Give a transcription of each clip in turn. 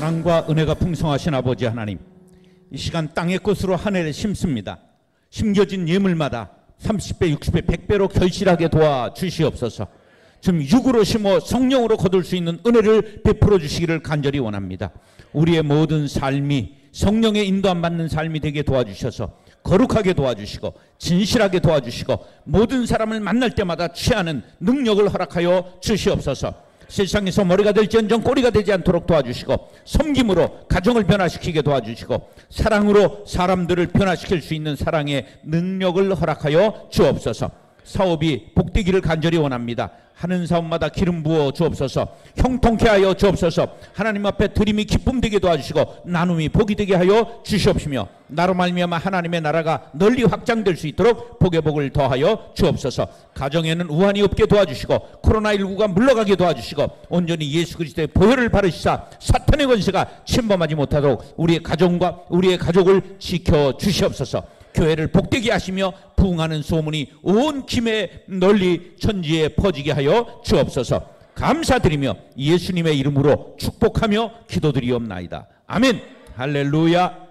사랑과 은혜가 풍성하신 아버지 하나님, 이 시간 땅의 것으로 한 해를 심습니다. 심겨진 예물마다 30배, 60배, 100배로 결실하게 도와주시옵소서. 좀 육으로 심어 성령으로 거둘 수 있는 은혜를 베풀어 주시기를 간절히 원합니다. 우리의 모든 삶이 성령의 인도함 받는 삶이 되게 도와주셔서 거룩하게 도와주시고 진실하게 도와주시고 모든 사람을 만날 때마다 취하는 능력을 허락하여 주시옵소서. 세상에서 머리가 될지언정 꼬리가 되지 않도록 도와주시고 섬김으로 가정을 변화시키게 도와주시고 사랑으로 사람들을 변화시킬 수 있는 사랑의 능력을 허락하여 주옵소서. 사업이 복되기를 간절히 원합니다. 하는 사업마다 기름 부어 주옵소서. 형통케 하여 주옵소서. 하나님 앞에 드림이 기쁨 되게 도와주시고 나눔이 복이 되게 하여 주시옵시며 나로 말미암아 하나님의 나라가 널리 확장될 수 있도록 복의 복을 더하여 주옵소서. 가정에는 우환이 없게 도와주시고 코로나19가 물러가게 도와주시고 온전히 예수 그리스도의 보혈을 바르시사 사탄의 권세가 침범하지 못하도록 우리의 가정과 우리의 가족을 지켜 주시옵소서. 교회를 복되게 하시며 부흥하는 소문이 온 김에 널리 천지에 퍼지게 하여 주옵소서. 감사드리며 예수님의 이름으로 축복하며 기도드리옵나이다. 아멘. 할렐루야.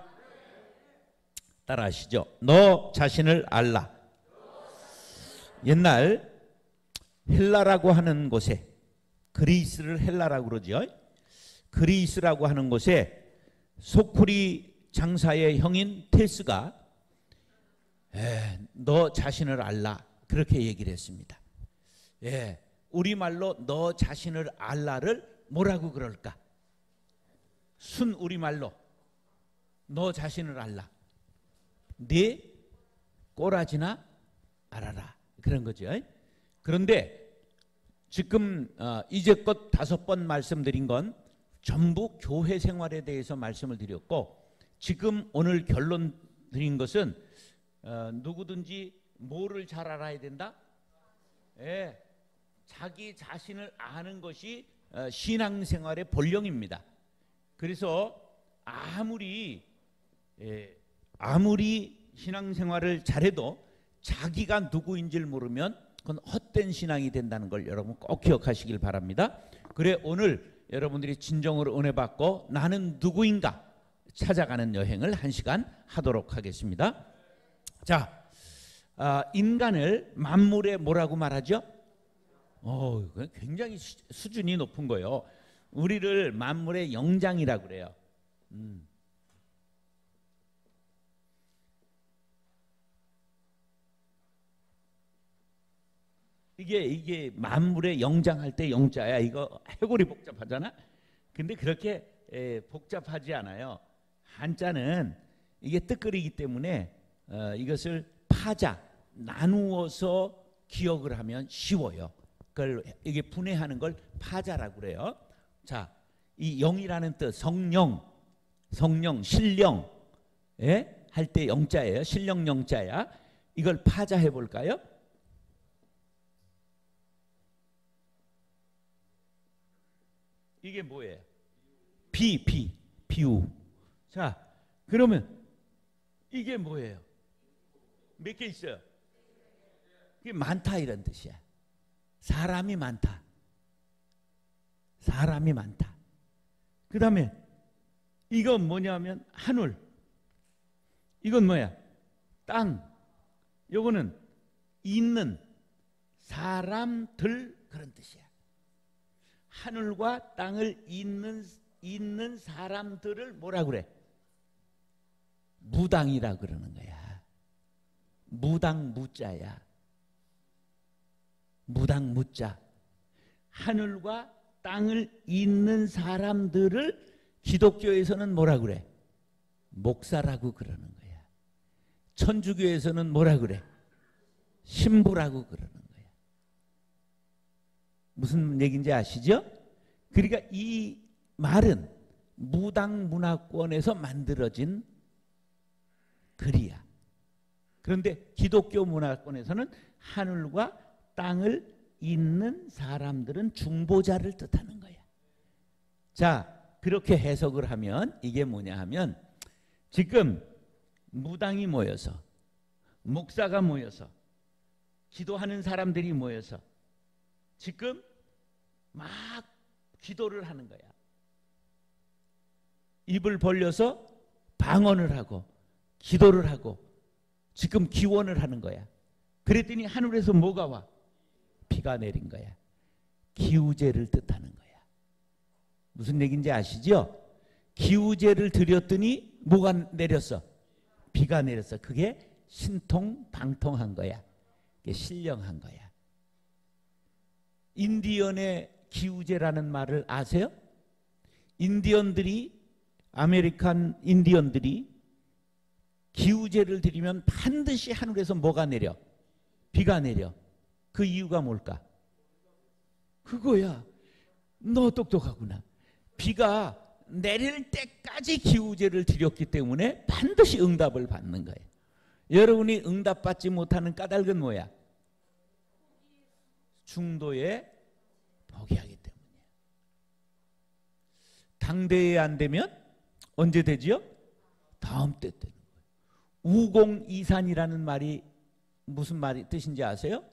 따라하시죠. 너 자신을 알라. 옛날 헬라라고 하는 곳에, 그리스를 헬라라고 그러죠. 그리스라고 하는 곳에 소쿠리 장사의 형인 테스가 너 자신을 알라 그렇게 얘기를 했습니다. 우리말로 너 자신을 알라를 뭐라고 그럴까? 순 우리말로 너 자신을 알라. 네 꼬라지나 알아라 그런 거죠. 그런데 지금 이제껏 5번 말씀드린 건 전부 교회 생활에 대해서 말씀을 드렸고, 지금 오늘 결론 드린 것은 누구든지 뭐를 잘 알아야 된다? 자기 자신을 아는 것이 신앙생활의 본령입니다. 그래서 아무리 신앙생활을 잘해도 자기가 누구인지를 모르면 그건 헛된 신앙이 된다는 걸 여러분 꼭 기억하시길 바랍니다. 그래 오늘 여러분들이 진정으로 은혜 받고 나는 누구인가 찾아가는 여행을 1시간 하도록 하겠습니다. 자, 인간을 만물의 뭐라고 말하죠? 굉장히 수준이 높은 거예요. 우리를 만물의 영장이라고 그래요. 이게 만물의 영장 할 때 영자야. 이거 해골이 복잡하잖아. 근데 그렇게 복잡하지 않아요. 한자는 이게 뜻글이기 때문에 이것을 파자, 나누어서 기억을 하면 쉬워요. 그걸 이게 분해하는 걸 파자라고 그래요. 자, 이 영이라는 뜻, 성령, 신령, 할 때 영자예요. 신령 영자야. 이걸 파자해 볼까요? 이게 뭐예요? 비유. 자, 그러면 이게 뭐예요? 몇 개 있어요? 이게 많다 이런 뜻이야. 사람이 많다. 그 다음에 이건 뭐냐면 하늘. 이건 뭐야? 땅. 요거는 있는 사람들 그런 뜻이야. 하늘과 땅을 있는 사람들을 뭐라 그래? 무당이라 그러는 거야. 무당 무자야. 무당 무자. 하늘과 땅을 잇는 사람들을 기독교에서는 뭐라 그래? 목사라고 그러는 거야. 천주교에서는 뭐라 그래? 신부라고 그러는 거야. 무슨 얘기인지 아시죠? 그러니까 이 말은 무당 문화권에서 만들어진 글이야. 그런데 기독교 문화권에서는 하늘과 땅을 잇는 사람들은 중보자를 뜻하는 거야. 자, 그렇게 해석을 하면 이게 뭐냐 하면 지금 무당이 모여서 목사가 모여서 기도하는 사람들이 모여서 지금 막 기도를 하는 거야. 입을 벌려서 방언을 하고 기도를 하고 지금 기원을 하는 거야. 그랬더니 하늘에서 뭐가 와? 비가 내린 거야. 기우제를 뜻하는 거야. 무슨 얘기인지 아시죠? 기우제를 드렸더니 뭐가 내렸어? 비가 내렸어. 그게 신통방통한 거야. 그게 신령한 거야. 인디언의 기우제라는 말을 아세요? 인디언들이, 아메리칸 인디언들이 기우제를 드리면 반드시 하늘에서 뭐가 내려? 비가 내려. 그 이유가 뭘까? 그거야. 너 똑똑하구나. 비가 내릴 때까지 기우제를 드렸기 때문에 반드시 응답을 받는 거예요. 여러분이 응답받지 못하는 까닭은 뭐야? 중도에 포기하기 때문이에요. 당대에 안 되면 언제 되지요? 다음 때 되는 거예요. 우공이산이라는 말이 무슨 말이 뜻인지 아세요?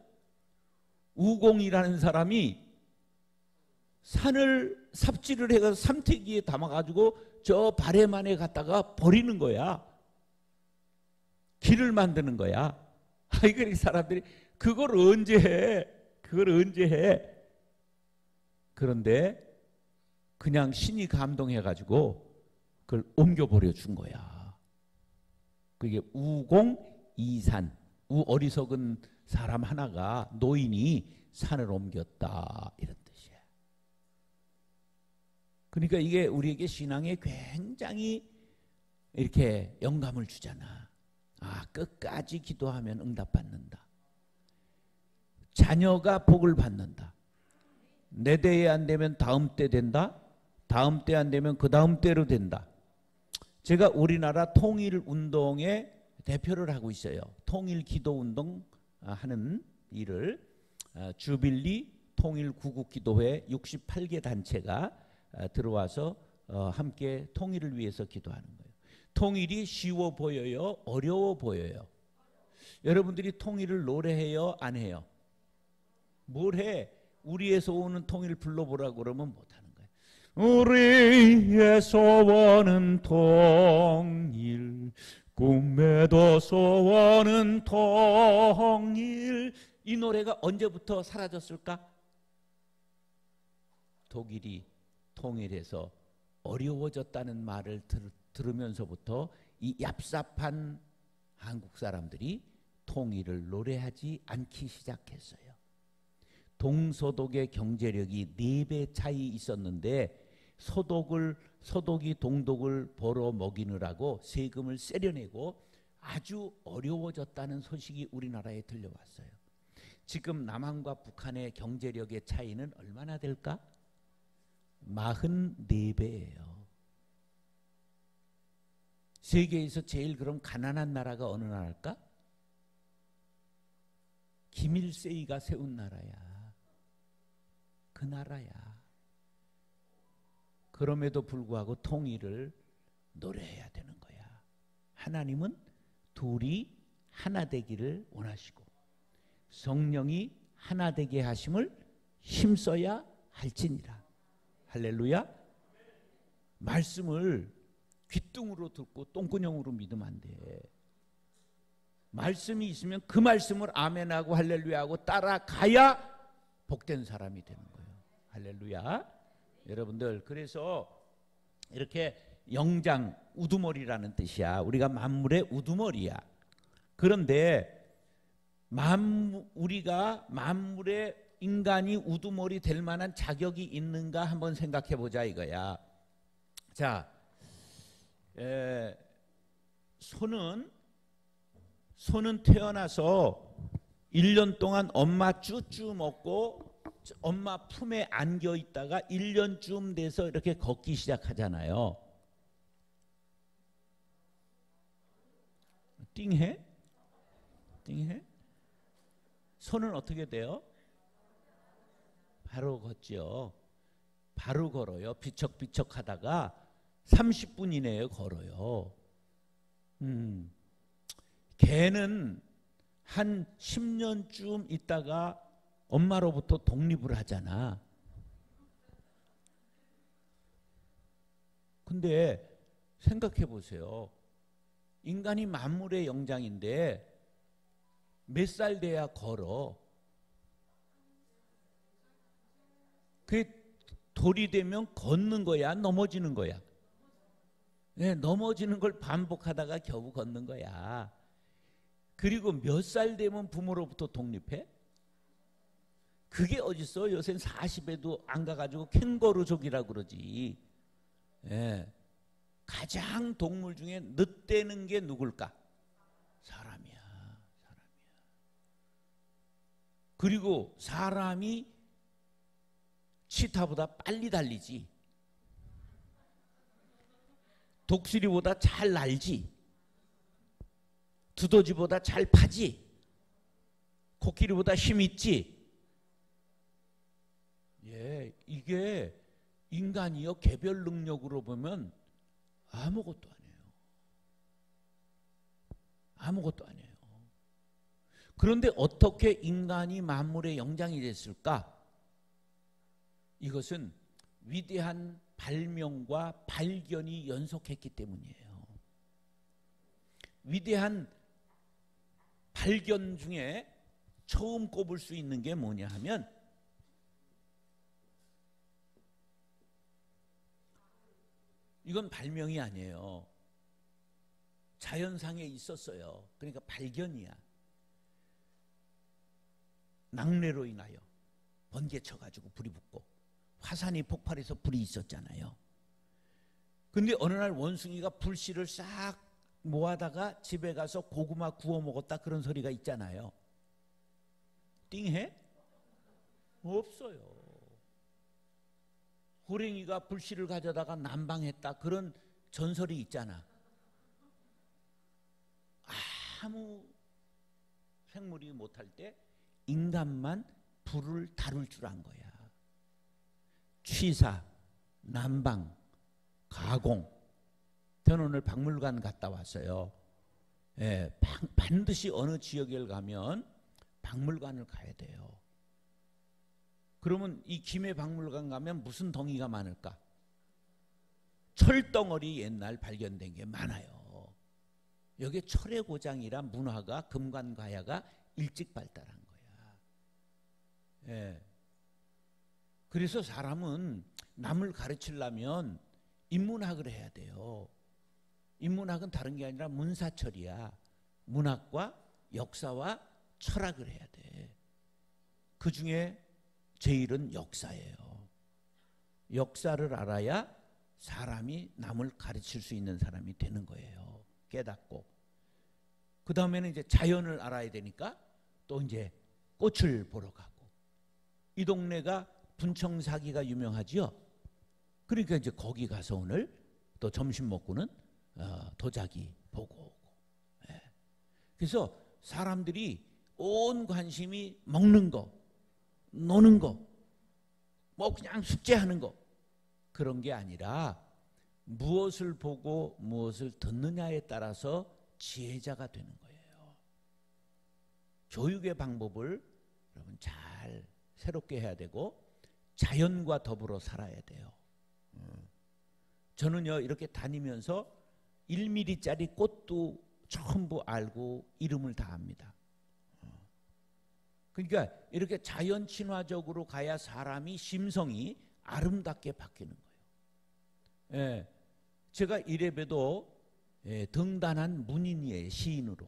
우공이라는 사람이 산을 삽질을 해서 삼태기에 담아가지고 저 발에만에 갖다가 버리는 거야. 길을 만드는 거야. 이 사람들이 그걸 언제 해? 그걸 언제 해? 그런데 그냥 신이 감동해가지고 그걸 옮겨버려 준 거야. 그게 우공이산. 어리석은 사람 하나가, 노인이 산을 옮겼다, 이런 뜻이야. 그러니까 이게 우리에게 신앙에 굉장히 이렇게 영감을 주잖아. 아, 끝까지 기도하면 응답받는다. 자녀가 복을 받는다. 내 대에 안 되면 다음 때 된다. 다음 때 안 되면 그 다음 때로 된다. 제가 우리나라 통일운동의 대표를 하고 있어요. 통일기도운동 하는 일을 주빌리 통일구국기도회 68개 단체가 들어와서 함께 통일을 위해서 기도하는 거예요. 통일이 쉬워 보여요? 어려워 보여요? 여러분들이 통일을 노래해요? 안 해요? 뭘 해? 우리의 소원은 통일 불러보라고 그러면 못하는 거예요. 우리의 소원은 통일, 꿈에도 소원은 통일. 이 노래가 언제부터 사라졌을까? 독일이 통일해서 어려워졌다는 말을 들으면서부터 이 얍삽한 한국 사람들이 통일을 노래하지 않기 시작했어요. 동서독의 경제력이 4배 차이 있었는데 서독이 동독을 벌어 먹이느라고 세금을 세려내고 아주 어려워졌다는 소식이 우리나라에 들려왔어요. 지금 남한과 북한의 경제력의 차이는 얼마나 될까? 44배예요. 세계에서 제일 그럼 가난한 나라가 어느 나라일까? 김일세이가 세운 나라야. 그 나라야. 그럼에도 불구하고 통일을 노래해야 되는 거야. 하나님은 둘이 하나 되기를 원하시고 성령이 하나 되게 하심을 힘써야 할지니라. 할렐루야. 말씀을 귓등으로 듣고 똥구녕으로 믿으면 안 돼. 말씀이 있으면 그 말씀을 아멘하고 할렐루야하고 따라가야 복된 사람이 되는 거예요. 할렐루야. 여러분들, 그래서 이렇게 영장, 우두머리라는 뜻이야. 우리가 만물의 우두머리야. 그런데 우리가 만물의 인간이 우두머리 될 만한 자격이 있는가 한번 생각해 보자 이거야. 자, 소는 태어나서 1년 동안 엄마 쭈쭈 먹고 엄마 품에 안겨 있다가 1년쯤 돼서 이렇게 걷기 시작하잖아요. 띵해? 띵해? 소는 어떻게 돼요? 바로 걷죠. 바로 걸어요. 비척비척 하다가 30분 이내에 걸어요. 개는 한 10년쯤 있다가 엄마로부터 독립을 하잖아. 근데 생각해 보세요. 인간이 만물의 영장인데 몇 살 돼야 걸어? 그게 돌이 되면 걷는 거야, 넘어지는 거야? 네, 넘어지는 걸 반복하다가 겨우 걷는 거야. 그리고 몇 살 되면 부모로부터 독립해? 그게 어딨어? 요새는 40에도 안 가가지고 캥거루족이라고 그러지. 예. 가장 동물 중에 늦대는 게 누굴까? 사람이야. 사람이야. 그리고 사람이 치타보다 빨리 달리지. 독수리보다 잘 날지. 두더지보다 잘 파지. 코끼리보다 힘 있지. 예, 이게 인간이요 개별 능력으로 보면 아무것도 아니에요. 아무것도 아니에요. 그런데 어떻게 인간이 만물의 영장이 됐을까? 이것은 위대한 발명과 발견이 연속했기 때문이에요. 위대한 발견 중에 처음 꼽을 수 있는 게 뭐냐 하면 이건 발명이 아니에요. 자연상에 있었어요. 그러니까 발견이야. 낙뢰로 인하여 번개 쳐가지고 불이 붙고 화산이 폭발해서 불이 있었잖아요. 근데 어느 날 원숭이가 불씨를 싹 모아다가 집에 가서 고구마 구워 먹었다 그런 소리가 있잖아요. 띵해? 없어요. 호랭이가 불씨를 가져다가 난방했다 그런 전설이 있잖아. 아무 생물이 못할 때 인간만 불을 다룰 줄 안 거야. 취사, 난방, 가공. 저는 오늘 박물관 갔다 왔어요. 예, 반드시 어느 지역에 가면 박물관을 가야 돼요. 그러면 이 김해 박물관 가면 무슨 덩이가 많을까? 철덩어리 옛날 발견된 게 많아요. 여기에 철의 고장이라 문화가 금관가야가 일찍 발달한 거야. 예. 그래서 사람은 남을 가르치려면 인문학을 해야 돼요. 인문학은 다른 게 아니라 문사철이야. 문학과 역사와 철학을 해야 돼. 그 중에 제일은 역사예요. 역사를 알아야 사람이 남을 가르칠 수 있는 사람이 되는 거예요. 깨닫고. 그 다음에는 이제 자연을 알아야 되니까 또 이제 꽃을 보러 가고. 이 동네가 분청사기가 유명하지요. 그러니까 이제 거기 가서 오늘 또 점심 먹고는 도자기 보고 오고. 예. 그래서 사람들이 온 관심이 먹는 거, 노는 거, 뭐 그냥 숙제하는 거 그런 게 아니라 무엇을 보고 무엇을 듣느냐에 따라서 지혜자가 되는 거예요. 교육의 방법을 여러분 잘 새롭게 해야 되고 자연과 더불어 살아야 돼요. 저는요 이렇게 다니면서 1mm짜리 꽃도 전부 알고 이름을 다 압니다. 그러니까 이렇게 자연 친화적으로 가야 사람이 심성이 아름답게 바뀌는 거예요. 예, 제가 이래봬도 등단한 문인이에요. 시인으로.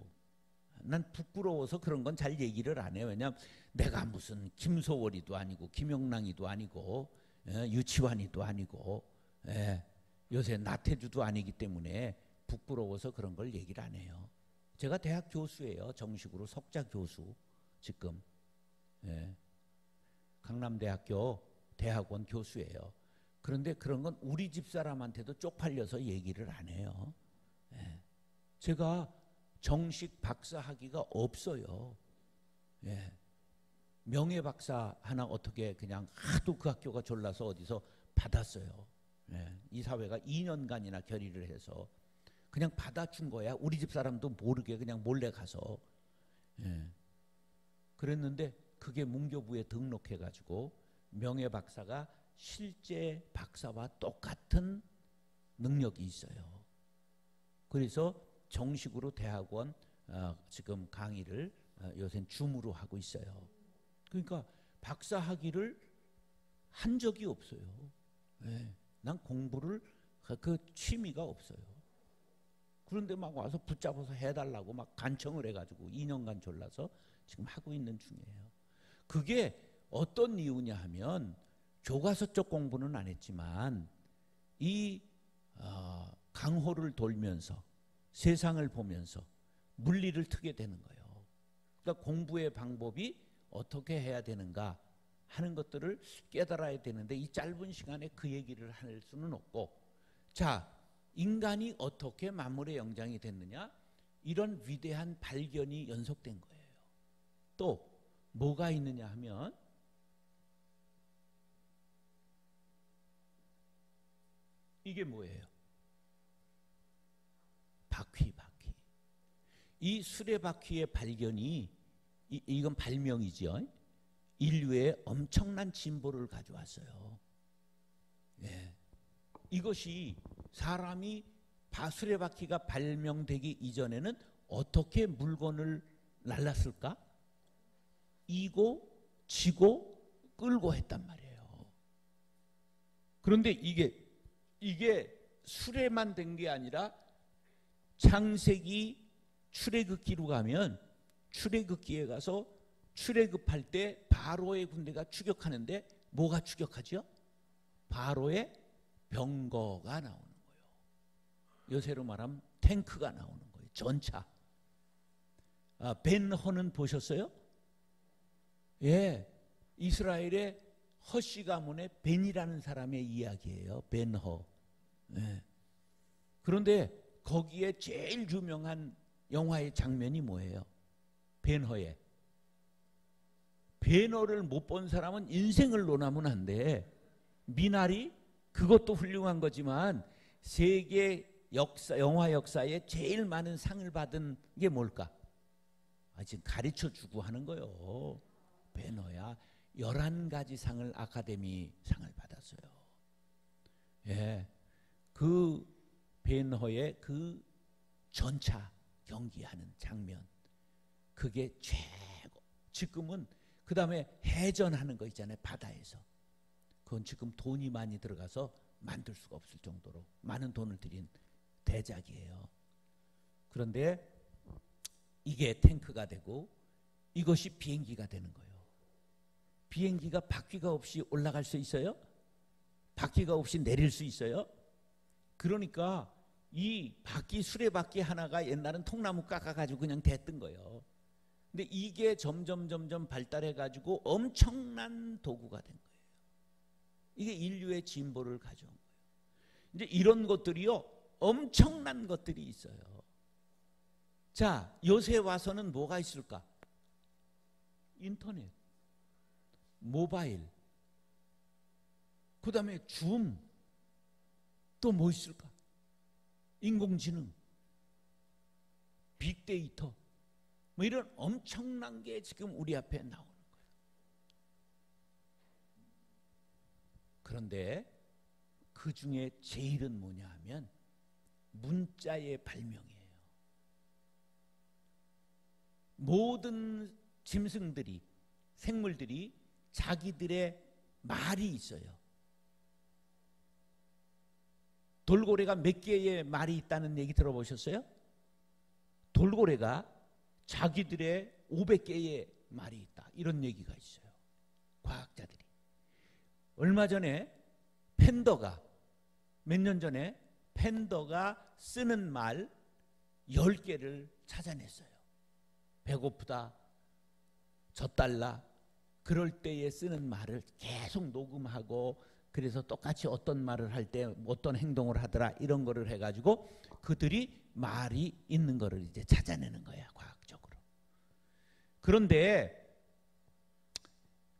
난 부끄러워서 그런 건 잘 얘기를 안 해요. 왜냐하면 내가 무슨 김소월이도 아니고 김영랑이도 아니고 유치환이도 아니고 요새 나태주도 아니기 때문에 부끄러워서 그런 걸 얘기를 안 해요. 제가 대학 교수예요. 정식으로 석자 교수 지금. 강남대학교 대학원 교수예요. 그런데 그런 건 우리 집 사람한테도 쪽팔려서 얘기를 안 해요. 제가 정식 박사 학위가 없어요. 명예 박사 하나 어떻게 그냥 하도 그 학교가 졸라서 어디서 받았어요. 이 사회가 2년간이나 결의를 해서 그냥 받아준 거야. 우리 집 사람도 모르게 그냥 몰래 가서. 그랬는데 그게 문교부에 등록해가지고 명예 박사가 실제 박사와 똑같은 능력이 있어요. 그래서 정식으로 대학원 지금 강의를 요새는 줌으로 하고 있어요. 그러니까 박사 학위를 한 적이 없어요. 네. 난 공부를 그 취미가 없어요. 그런데 막 와서 붙잡아서 해달라고 막 간청을 해가지고 2년간 졸라서 지금 하고 있는 중이에요. 그게 어떤 이유냐 하면 교과서 쪽 공부는 안 했지만 이 강호를 돌면서 세상을 보면서 물리를 트게 되는 거예요. 그러니까 공부의 방법이 어떻게 해야 되는가 하는 것들을 깨달아야 되는데 이 짧은 시간에 그 얘기를 할 수는 없고, 자, 인간이 어떻게 만물의 영장이 됐느냐, 이런 위대한 발견이 연속된 거예요. 또 뭐가 있느냐 하면 이게 뭐예요? 바퀴. 이 수레바퀴의 발견이 이건 발명이죠. 인류에 엄청난 진보를 가져왔어요. 예. 이것이 사람이 수레바퀴가 발명되기 이전에는 어떻게 물건을 날랐을까? 이고 지고 끌고 했단 말이에요. 그런데 이게 수레만 된 게 아니라 창세기 출애굽기로 가면 출애굽기에 가서 출애굽할 때 바로의 군대가 추격하는데 뭐가 추격하죠? 바로의 병거가 나오는 거예요. 요새로 말하면 탱크가 나오는 거예요. 전차. 벤허는 보셨어요? 예, 이스라엘의 허씨 가문의 벤이라는 사람의 이야기예요. 벤허. 예. 그런데 거기에 제일 유명한 영화의 장면이 뭐예요? 벤허의. 벤허를 못 본 사람은 인생을 논하면 안 돼. 미나리 그것도 훌륭한 거지만 세계 역사, 영화 역사에 제일 많은 상을 받은 게 뭘까? 지금 가르쳐 주고 하는 거요. 벤허야 11가지 상을 아카데미 상을 받았어요. 예, 그 벤허의 그 전차 경기하는 장면, 그게 최고. 지금은 그 다음에 해전하는 거 있잖아요. 바다에서. 그건 지금 돈이 많이 들어가서 만들 수가 없을 정도로 많은 돈을 들인 대작이에요. 그런데 이게 탱크가 되고 이것이 비행기가 되는 거예요. 비행기가 바퀴가 없이 올라갈 수 있어요? 바퀴가 없이 내릴 수 있어요? 그러니까 이 바퀴, 수레바퀴 하나가 옛날은 통나무 깎아가지고 그냥 됐던 거예요. 근데 이게 점점 발달해가지고 엄청난 도구가 된 거예요. 이게 인류의 진보를 가져온 거예요. 이제 이런 것들이요, 엄청난 것들이 있어요. 자, 요새 와서는 뭐가 있을까? 인터넷, 모바일, 그 다음에 줌, 또 뭐 있을까? 인공지능, 빅데이터, 뭐 이런 엄청난 게 지금 우리 앞에 나오는 거예요. 그런데 그 중에 제일은 뭐냐 하면 문자의 발명이에요. 모든 짐승들이, 생물들이 자기들의 말이 있어요. 돌고래가 몇 개의 말이 있다는 얘기 들어보셨어요? 돌고래가 자기들의 500개의 말이 있다, 이런 얘기가 있어요. 과학자들이. 얼마 전에 팬더가, 몇 년 전에 팬더가 쓰는 말 10개를 찾아냈어요. 배고프다, 젖달라, 그럴 때에 쓰는 말을 계속 녹음하고, 그래서 똑같이 어떤 말을 할 때 어떤 행동을 하더라, 이런 거를 해가지고 그들이 말이 있는 거를 이제 찾아내는 거야, 과학적으로. 그런데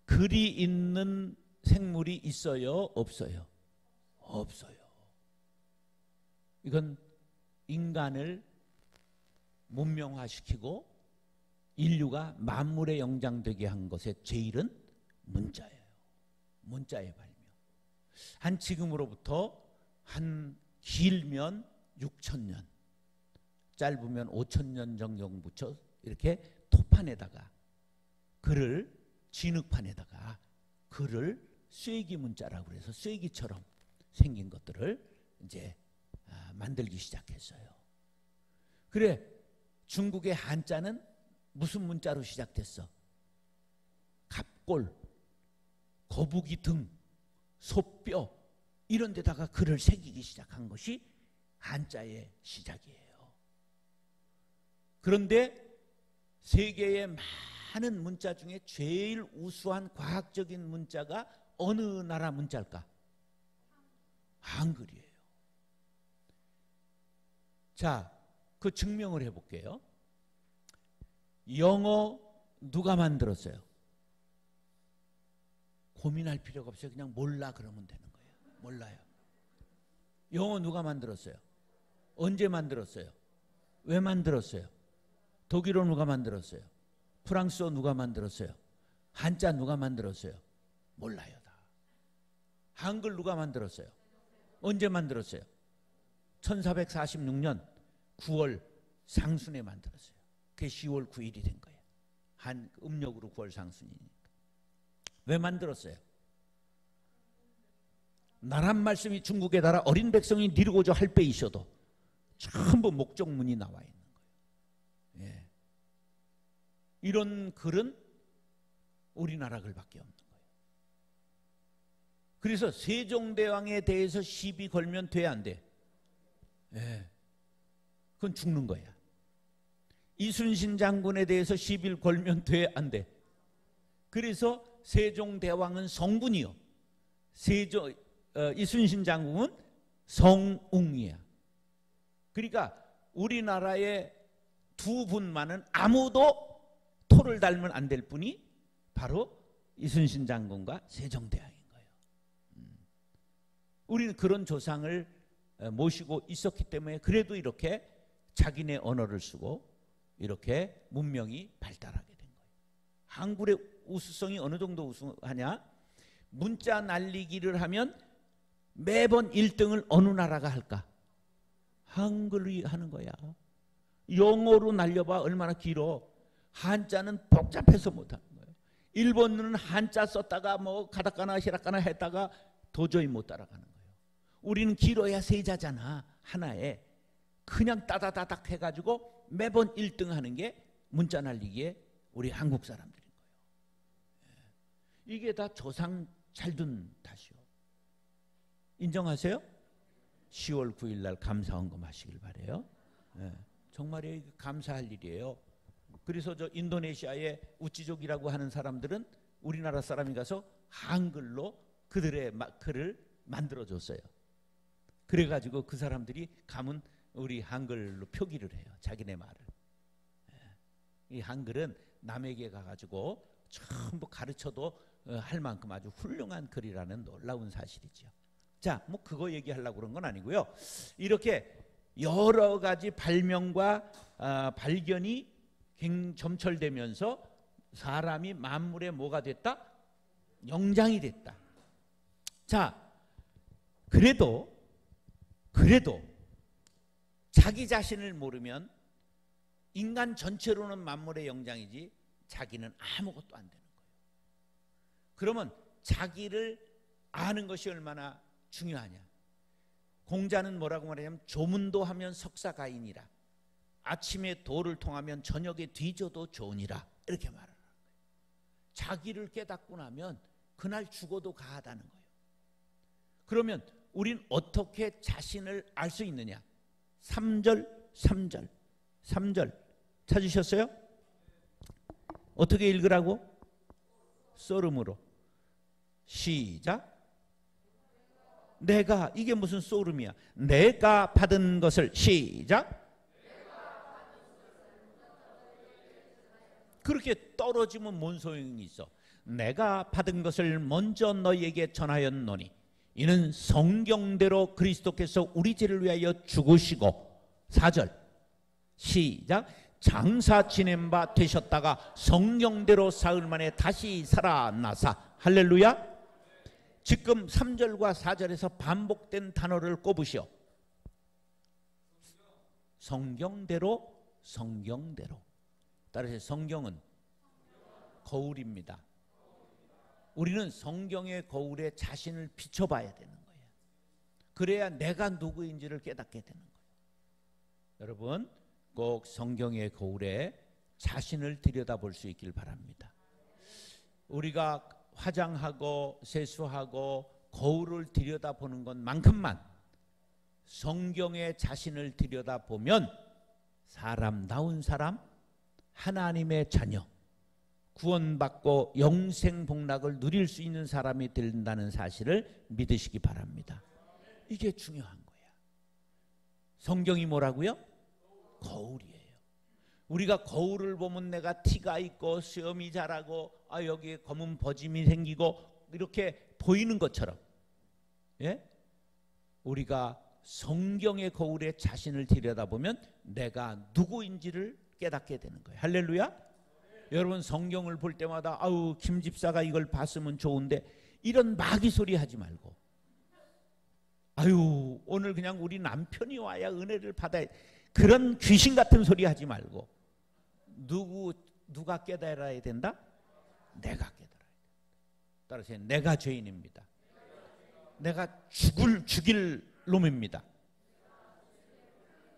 글이 있는 생물이 있어요, 없어요? 없어요. 이건 인간을 문명화시키고 인류가 만물의 영장되게 한 것의 제일은 문자예요. 문자의 발명. 한 지금으로부터 한 길면 6,000년, 짧으면 5,000년 정경부터 이렇게 토판에다가 글을 진흙판에다가 글을 쐐기 문자라고 그래서 쐐기처럼 생긴 것들을 이제 만들기 시작했어요. 그래 중국의 한자는 무슨 문자로 시작됐어? 갑골, 거북이 등, 소뼈 이런 데다가 글을 새기기 시작한 것이 한자의 시작이에요. 그런데 세계의 많은 문자 중에 제일 우수한 과학적인 문자가 어느 나라 문자일까? 한글이에요. 자, 그 증명을 해볼게요. 영어 누가 만들었어요? 고민할 필요가 없어요. 그냥 몰라 그러면 되는 거예요. 몰라요. 영어 누가 만들었어요? 언제 만들었어요? 왜 만들었어요? 독일어 누가 만들었어요? 프랑스어 누가 만들었어요? 한자 누가 만들었어요? 몰라요 다. 한글 누가 만들었어요? 언제 만들었어요? 1446년 9월 상순에 만들었어요. 그게 10월 9일이 된 거예요. 한 음력으로 9월 상순이니까. 왜 만들었어요? 나란 말씀이 중국에 달아 어린 백성이 니르고자 할 빼이셔도 전부 목적문이 나와 있는 거예요. 예. 이런 글은 우리나라 글밖에 없는 거예요. 그래서 세종대왕에 대해서 시비 걸면 돼 안 돼? 예. 그건 죽는 거야. 이순신 장군에 대해서 시비를 걸면 돼 안 돼? 그래서 세종대왕은 성군이요. 이순신 장군은 성웅이야. 그러니까 우리나라의 두 분만은 아무도 토를 달면 안 될 분이 바로 이순신 장군과 세종대왕인 거예요. 우리는 그런 조상을 모시고 있었기 때문에 그래도 이렇게 자기네 언어를 쓰고 이렇게 문명이 발달하게 된 거예요. 한글의 우수성이 어느 정도 우수하냐? 문자 날리기를 하면 매번 1등을 어느 나라가 할까? 한글이 하는 거야. 영어로 날려봐 얼마나 길어. 한자는 복잡해서 못하는 거예요. 일본은 한자 썼다가 뭐 가다카나 히라카나 했다가 도저히 못 따라가는 거예요. 우리는 길어야 세자잖아. 하나에 그냥 따다다닥 해가지고 매번 1등 하는 게 문자 날리기에 우리 한국 사람들인 거예요. 이게 다 조상 잘 둔 탓이요. 인정하세요? 10월 9일 날 감사헌금 하시길 바래요. 정말 감사할 일이에요. 그래서 저 인도네시아의 우찌족이라고 하는 사람들은 우리나라 사람이 가서 한글로 그들의 글을 만들어줬어요. 그래가지고 그 사람들이 가면 우리 한글로 표기를 해요. 자기네 말을. 이 한글은 남에게 가가지고 전부 가르쳐도 할 만큼 아주 훌륭한 글이라는 놀라운 사실이죠. 자, 뭐 그거 얘기하려고 그런 건 아니고요. 이렇게 여러 가지 발명과 발견이 점철되면서 사람이 만물의 뭐가 됐다? 영장이 됐다. 자, 그래도 자기 자신을 모르면 인간 전체로는 만물의 영장이지 자기는 아무것도 안 되는 거예요. 그러면 자기를 아는 것이 얼마나 중요하냐. 공자는 뭐라고 말하냐면 조문도 하면 석사가인이라. 아침에 도를 통하면 저녁에 뒤져도 좋으니라. 이렇게 말하는 거예요. 자기를 깨닫고 나면 그날 죽어도 가하다는 거예요. 그러면 우린 어떻게 자신을 알 수 있느냐? 3절 찾으셨어요? 어떻게 읽으라고? 소름으로. 시작. 내가, 이게 무슨 소름이야? 내가 받은 것을, 시작. 그렇게 떨어지면 뭔 소용이 있어? 내가 받은 것을 먼저 너희에게 전하였노니 이는 성경대로 그리스도께서 우리 죄를 위하여 죽으시고, 4절 시작. 장사 지낸 바 되셨다가 성경대로 사흘 만에 다시 살아나사. 할렐루야. 지금 3절과 4절에서 반복된 단어를 꼽으시오. 성경대로, 성경대로. 따라서 성경은 거울입니다. 우리는 성경의 거울에 자신을 비춰봐야 되는 거예요. 그래야 내가 누구인지를 깨닫게 되는 거예요. 여러분, 꼭 성경의 거울에 자신을 들여다볼 수 있길 바랍니다. 우리가 화장하고 세수하고 거울을 들여다보는 것만큼만 성경의 자신을 들여다보면 사람다운 사람, 하나님의 자녀, 구원받고 영생복락을 누릴 수 있는 사람이 된다는 사실을 믿으시기 바랍니다. 이게 중요한 거야. 성경이 뭐라고요? 거울이에요. 우리가 거울을 보면 내가 티가 있고 수염이 자라고 여기에 검은 버짐이 생기고 이렇게 보이는 것처럼, 예? 우리가 성경의 거울에 자신을 들여다보면 내가 누구인지를 깨닫게 되는 거예요. 할렐루야. 여러분, 성경을 볼 때마다 김 집사가 이걸 봤으면 좋은데 이런 마귀 소리 하지 말고, 오늘 그냥 우리 남편이 와야 은혜를 받아야, 그런 귀신 같은 소리 하지 말고, 누가 깨달아야 된다? 내가 깨달아야 된다. 따라서 내가 죄인입니다. 내가 죽일 놈입니다.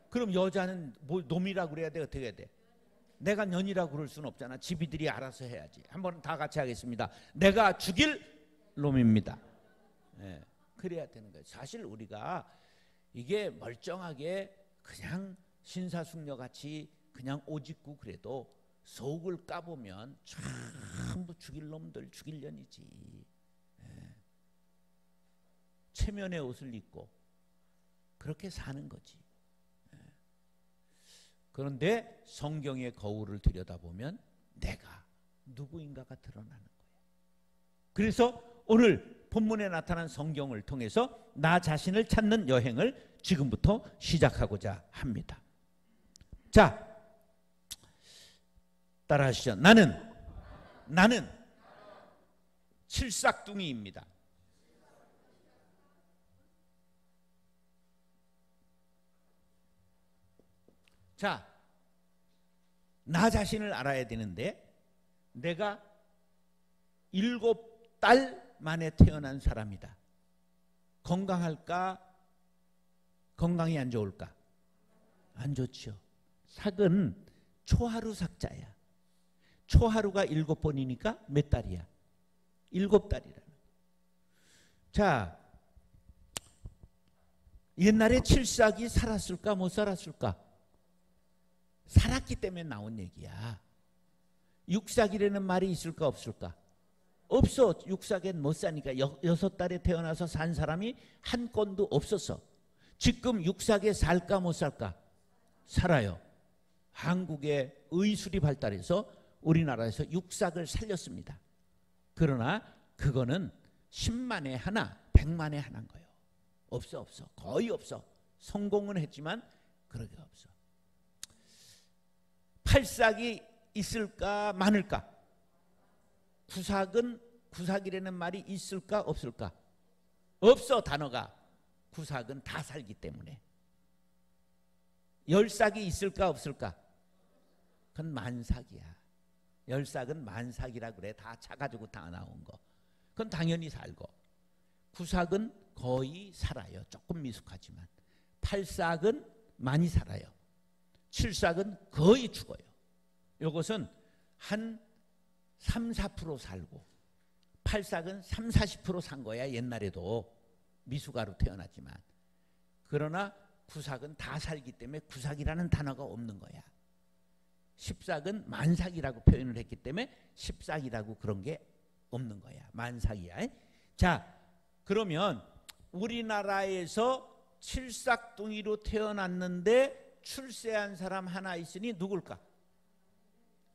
그럼 여자는 뭐 놈이라고 그래야 돼? 어떻게 해야 돼? 내가 년이라고 그럴 수는 없잖아. 지비들이 알아서 해야지. 한번 다 같이 하겠습니다. 내가 죽일 놈입니다. 네, 그래야 되는 거예요. 사실 우리가 이게 멀쩡하게 그냥 신사숙녀같이 그냥 옷 입고 그래도 속을 까보면 전부 죽일 놈들, 죽일 년이지. 네. 체면의 옷을 입고 그렇게 사는 거지. 그런데 성경의 거울을 들여다보면 내가 누구인가가 드러나는 거예요. 그래서 오늘 본문에 나타난 성경을 통해서 나 자신을 찾는 여행을 지금부터 시작하고자 합니다. 자, 따라하시죠. 나는 칠삭둥이입니다. 자, 나 자신을 알아야 되는데 내가 7달 만에 태어난 사람이다. 건강할까? 건강이 안 좋을까? 안 좋죠. 삭은 초하루 삭자야. 초하루가 7번이니까 몇 달이야? 7달이라는. 자, 옛날에 칠삭이 살았을까 못 살았을까? 살았기 때문에 나온 얘기야. 육삭이라는 말이 있을까 없을까? 없어. 육삭엔 못 사니까. 6달에 태어나서 산 사람이 한 건도 없었어. 지금 육삭에 살까 못 살까? 살아요. 한국의 의술이 발달해서 우리나라에서 육삭을 살렸습니다. 그러나 그거는 10만에 하나, 100만에 하나인 거예요. 없어. 거의 없어. 성공은 했지만 그러게 없어. 팔삭이 있을까 많을까? 구삭이라는 말이 있을까 없을까? 없어. 단어가. 구삭은 다 살기 때문에. 열삭이 있을까 없을까? 그건 만삭이야. 열삭은 만삭이라 그래. 다 차가지고 다 나온 거. 그건 당연히 살고. 구삭은 거의 살아요. 조금 미숙하지만. 팔삭은 많이 살아요. 칠삭은 거의 죽어요. 이것은 한 3, 4% 살고, 팔삭은 3, 40% 산 거야. 옛날에도 미숙아로 태어났지만. 그러나 구삭은 다 살기 때문에 구삭이라는 단어가 없는 거야. 십삭은 만삭이라고 표현을 했기 때문에 십삭이라고 그런 게 없는 거야. 만삭이야. 자, 그러면 우리나라에서 칠삭둥이로 태어났는데 출세한 사람 하나 있으니 누굴까?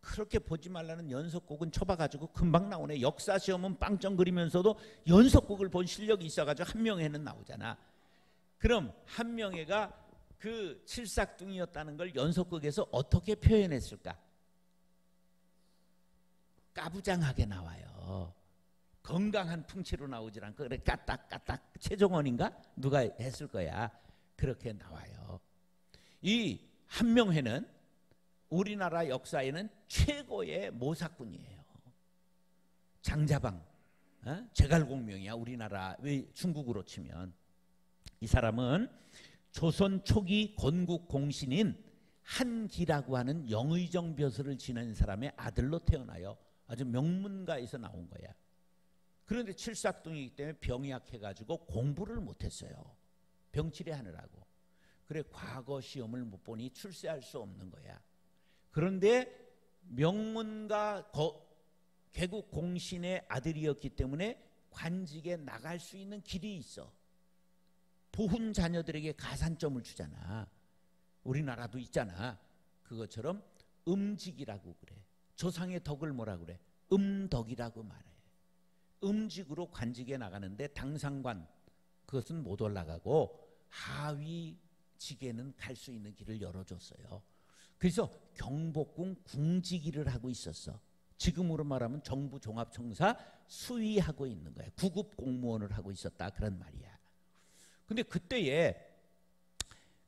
그렇게 보지 말라는 연속곡은 쳐봐가지고 금방 나오네. 역사 시험은 빵점 그리면서도 연속곡을 본 실력이 있어가지고 한 명에는 나오잖아. 그럼 한 명애가 그 칠삭둥이였다는 걸 연속극에서 어떻게 표현했을까? 까부장하게 나와요. 건강한 풍채로 나오질 않고 그래 까딱까딱 최종원인가? 누가 했을 거야. 그렇게 나와요. 이 한명회는 우리나라 역사에는 최고의 모사꾼이에요. 장자방, 제갈공명이야. 우리나라, 왜 중국으로 치면. 이 사람은 조선 초기 건국 공신인 한기라고 하는 영의정 벼슬을 지낸 사람의 아들로 태어나요. 아주 명문가에서 나온 거야. 그런데 칠삭둥이기 때문에 병약해가지고 공부를 못했어요. 병치레 하느라고. 그래 과거 시험을 못 보니 출세할 수 없는 거야. 그런데 명문가 개국 공신의 아들이었기 때문에 관직에 나갈 수 있는 길이 있어. 보훈 자녀들에게 가산점을 주잖아. 우리나라도 있잖아. 그것처럼 음직이라고 그래. 조상의 덕을 뭐라 그래? 음덕이라고 말해. 음직으로 관직에 나가는데 당상관 그것은 못 올라가고 하위 직에는 갈 수 있는 길을 열어줬어요. 그래서 경복궁 궁지기를 하고 있었어. 지금으로 말하면 정부 종합청사 수위하고 있는 거야. 구급 공무원을 하고 있었다 그런 말이야. 근데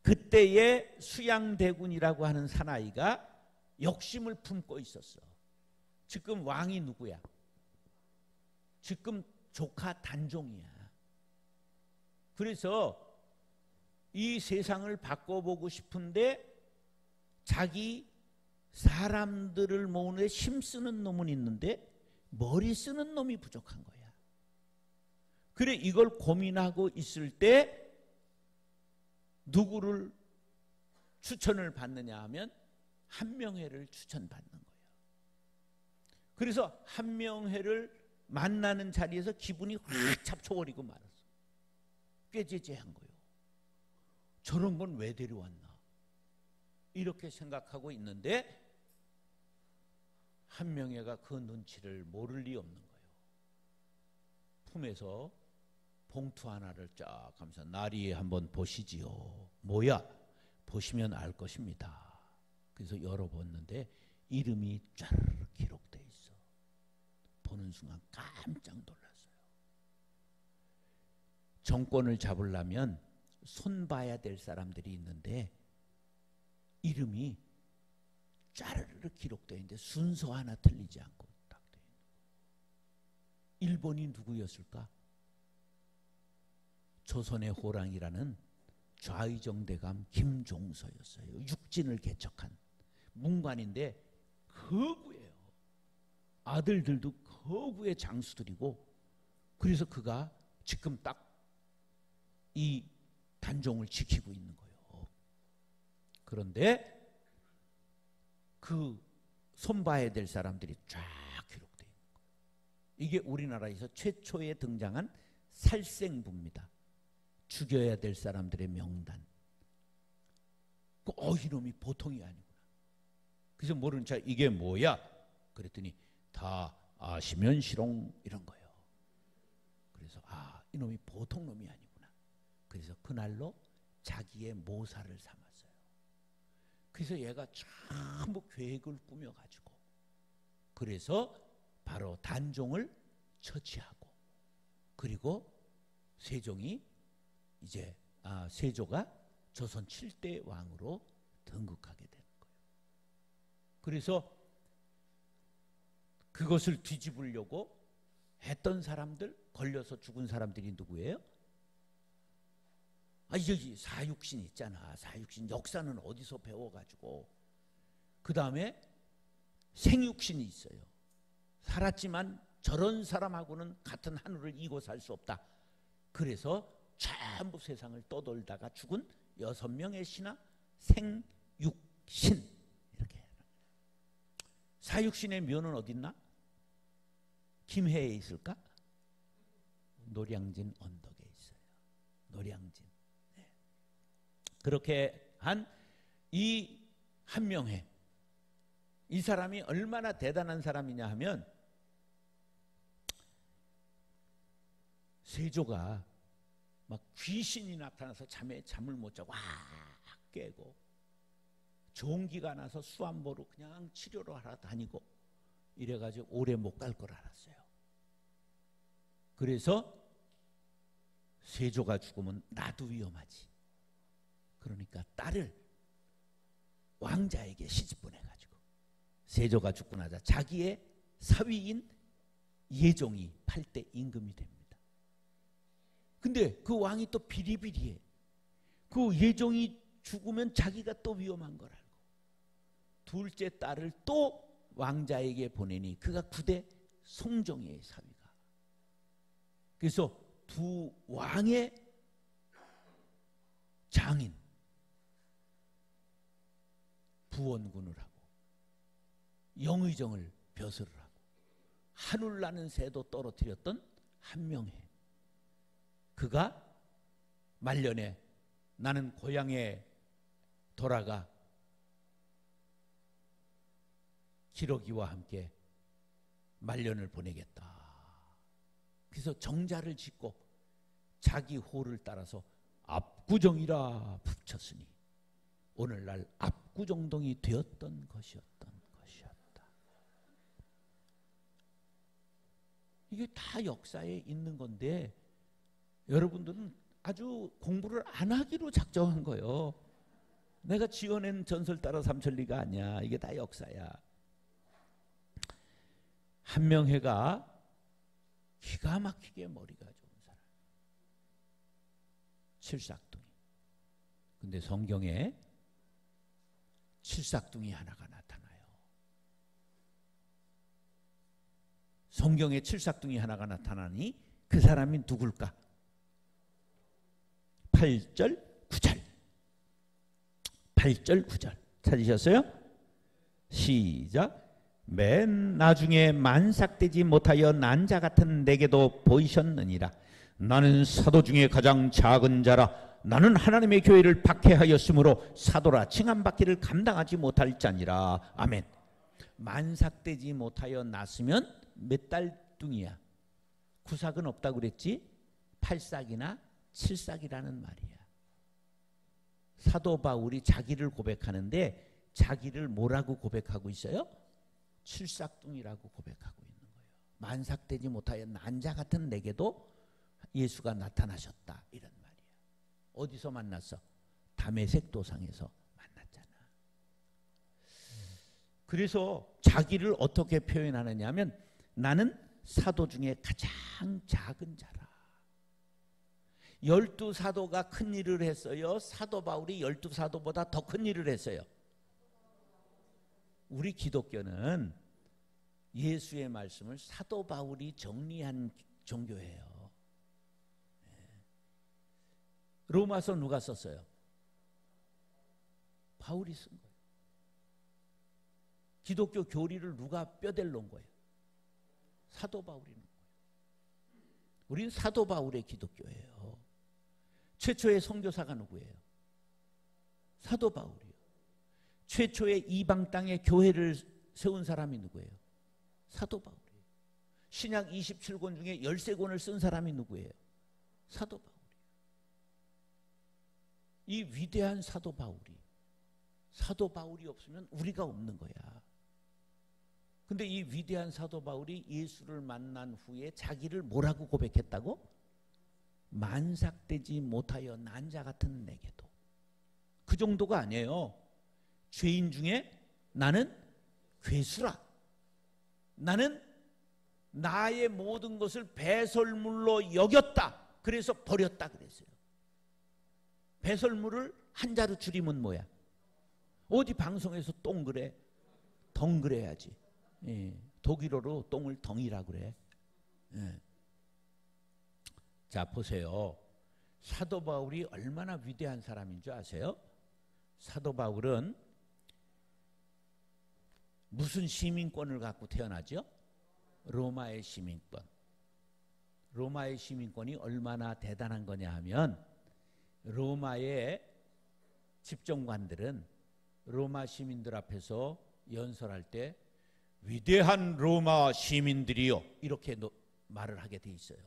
그때의 수양대군이라고 하는 사나이가 욕심을 품고 있었어. 지금 왕이 누구야? 지금 조카 단종이야. 그래서 이 세상을 바꿔보고 싶은데 자기 사람들을 모으는데 힘쓰는 놈은 있는데 머리 쓰는 놈이 부족한 거야. 그래 이걸 고민하고 있을 때 누구를 추천을 받느냐 하면 한명회를 추천받는 거예요. 그래서 한명회를 만나는 자리에서 기분이 확 잡쳐버리고 말았어. 꾀죄죄한 거예요. 저런 건 왜 데려왔나 이렇게 생각하고 있는데 한명회가 그 눈치를 모를 리 없는 거예요. 품에서 봉투 하나를 쫙 하면서 나리 한번 보시지요. 뭐야? 보시면 알 것입니다. 그래서 열어봤는데 이름이 쫙 기록돼 있어. 보는 순간 깜짝 놀랐어요. 정권을 잡으려면 손봐야 될 사람들이 있는데 이름이 짜르르 기록되어 있는데 순서 하나 틀리지 않고 딱 돼 있는 거예요. 1번이 누구였을까? 조선의 호랑이라는 좌의정대감 김종서였어요. 육진을 개척한 문관인데 거구예요. 아들들도 거구의 장수들이고 그래서 그가 지금 딱 이 단종을 지키고 있는 거예요. 그런데 그 손봐야 될 사람들이 쫙 기록되어 있는 거예요. 이게 우리나라에서 최초에 등장한 살생부입니다. 죽여야 될 사람들의 명단. 이놈이 보통이 아니구나. 그래서 모르는 차 이게 뭐야? 그랬더니 다 아시면 시롱 이런 거예요. 그래서 이놈이 보통 놈이 아니구나. 그래서 그날로 자기의 모사를 삼았어요. 그래서 얘가 전부 계획을 꾸며가지고 그래서 바로 단종을 처치하고 그리고 세종이 이제 세조가 조선 7대 왕으로 등극하게 되는 거예요. 그래서 그것을 뒤집으려고 했던 사람들, 걸려서 죽은 사람들이 누구예요? 여기 사육신 있잖아. 사육신 역사는 어디서 배워가지고 그 다음에 생육신이 있어요. 살았지만 저런 사람하고는 같은 하늘을 이고 살 수 없다. 그래서 전부 세상을 떠돌다가 죽은 6명의 신하 생육신 이렇게. 사육신의 묘는 어디 있나? 김해에 있을까? 노량진 언덕에 있어요. 노량진. 네. 그렇게 한 이 한명회, 이 사람이 얼마나 대단한 사람이냐 하면 세조가 막 귀신이 나타나서 잠을 못 자고 깨고 종기가 나서 수암보로 그냥 치료를 하러 다니고 이래가지고 오래 못 갈 걸 알았어요. 그래서 세조가 죽으면 나도 위험하지. 그러니까 딸을 왕자에게 시집 보내가지고 세조가 죽고 나자 자기의 사위인 예종이 8대 임금이 됩니다. 근데 그 왕이 또 비리비리해. 그 예종이 죽으면 자기가 또 위험한 걸 알고 둘째 딸을 또 왕자에게 보내니 그가 9대 송정의 사위가. 그래서 두 왕의 장인 부원군을 하고 영의정을 벼슬을 하고 하늘 나는 새도 떨어뜨렸던 한명회. 그가 말년에 나는 고향에 돌아가 기러기와 함께 말년을 보내겠다. 그래서 정자를 짓고 자기 호를 따라서 압구정이라 붙였으니 오늘날 압구정동이 되었던 것이었다. 이게 다 역사에 있는 건데 여러분들은 아주 공부를 안 하기로 작정한 거예요. 내가 지어낸 전설 따라 삼천리가 아니야. 이게 다 역사야. 한명회가 기가 막히게 머리가 좋은 사람. 칠삭둥이. 근데 성경에 칠삭둥이 하나가 나타나요. 성경에 칠삭둥이 하나가 나타나니 그 사람이 누굴까? 8절 9절 8절 9절 찾으셨어요? 시작. 맨 나중에 만삭되지 못하여 난자 같은 내게도 보이셨느니라. 나는 사도 중에 가장 작은 자라. 나는 하나님의 교회를 박해하였으므로 사도라 칭함받기를 감당하지 못할 자니라. 아멘. 만삭되지 못하여 났으면 몇 달 뚱이야? 9삭은 없다고 그랬지? 8삭이나 7삭이라는 말이야. 사도 바울이 자기를 고백하는데 자기를 뭐라고 고백하고 있어요? 7삭뚱이라고 고백하고 있는 거예요. 만삭되지 못하여 난자 같은 내게도 예수가 나타나셨다 이런 말이야. 어디서 만났어? 다메섹 도상에서 만났잖아. 그래서 자기를 어떻게 표현하느냐 하면 나는 사도 중에 가장 작은 자라. 12사도가 큰 일을 했어요? 사도 바울이 12사도보다 더 큰 일을 했어요? 우리 기독교는 예수의 말씀을 사도 바울이 정리한 종교예요. 로마서 누가 썼어요? 바울이 쓴 거예요. 기독교 교리를 누가 뼈대를 놓은 거예요? 사도 바울이 놓은 거예요. 우리는 사도 바울의 기독교예요. 최초의 선교사가 누구예요? 사도 바울이요. 최초의 이방 땅에 교회를 세운 사람이 누구예요? 사도 바울이에요. 신약 27권 중에 13권을 쓴 사람이 누구예요? 사도 바울이에요. 이 위대한 사도 바울이 없으면 우리가 없는 거야. 근데 이 위대한 사도 바울이 예수를 만난 후에 자기를 뭐라고 고백했다고? 만삭되지 못하여 난자 같은 내게도. 그 정도가 아니에요. 죄인 중에 나는 괴수라. 나는 나의 모든 것을 배설물로 여겼다. 그래서 버렸다 그랬어요. 배설물을 한자로 줄이면 뭐야? 어디 방송에서 똥 그래? 덩 그래야지. 예, 독일어로 똥을 덩이라고 그래. 예. 자 보세요. 사도 바울이 얼마나 위대한 사람인 줄 아세요? 사도 바울은 무슨 시민권을 갖고 태어나죠? 로마의 시민권. 로마의 시민권이 얼마나 대단한 거냐 하면 로마의 집정관들은 로마 시민들 앞에서 연설할 때 위대한 로마 시민들이요 이렇게 말을 하게 돼 있어요.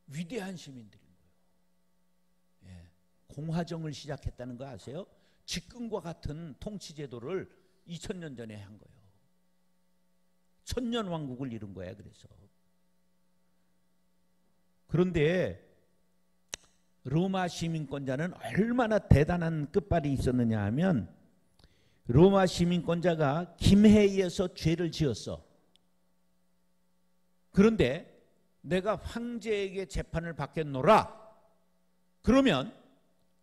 위대한 시민들인 거예요. 예. 공화정을 시작했다는 거 아세요? 지금과 같은 통치 제도를 2000년 전에 한 거예요. 천년왕국을 이룬 거야. 그래서 그런데 로마 시민권자는 얼마나 대단한 끝발이 있었느냐 하면 로마 시민권자가 김해에서 죄를 지었어. 그런데 내가 황제에게 재판을 받겠노라. 그러면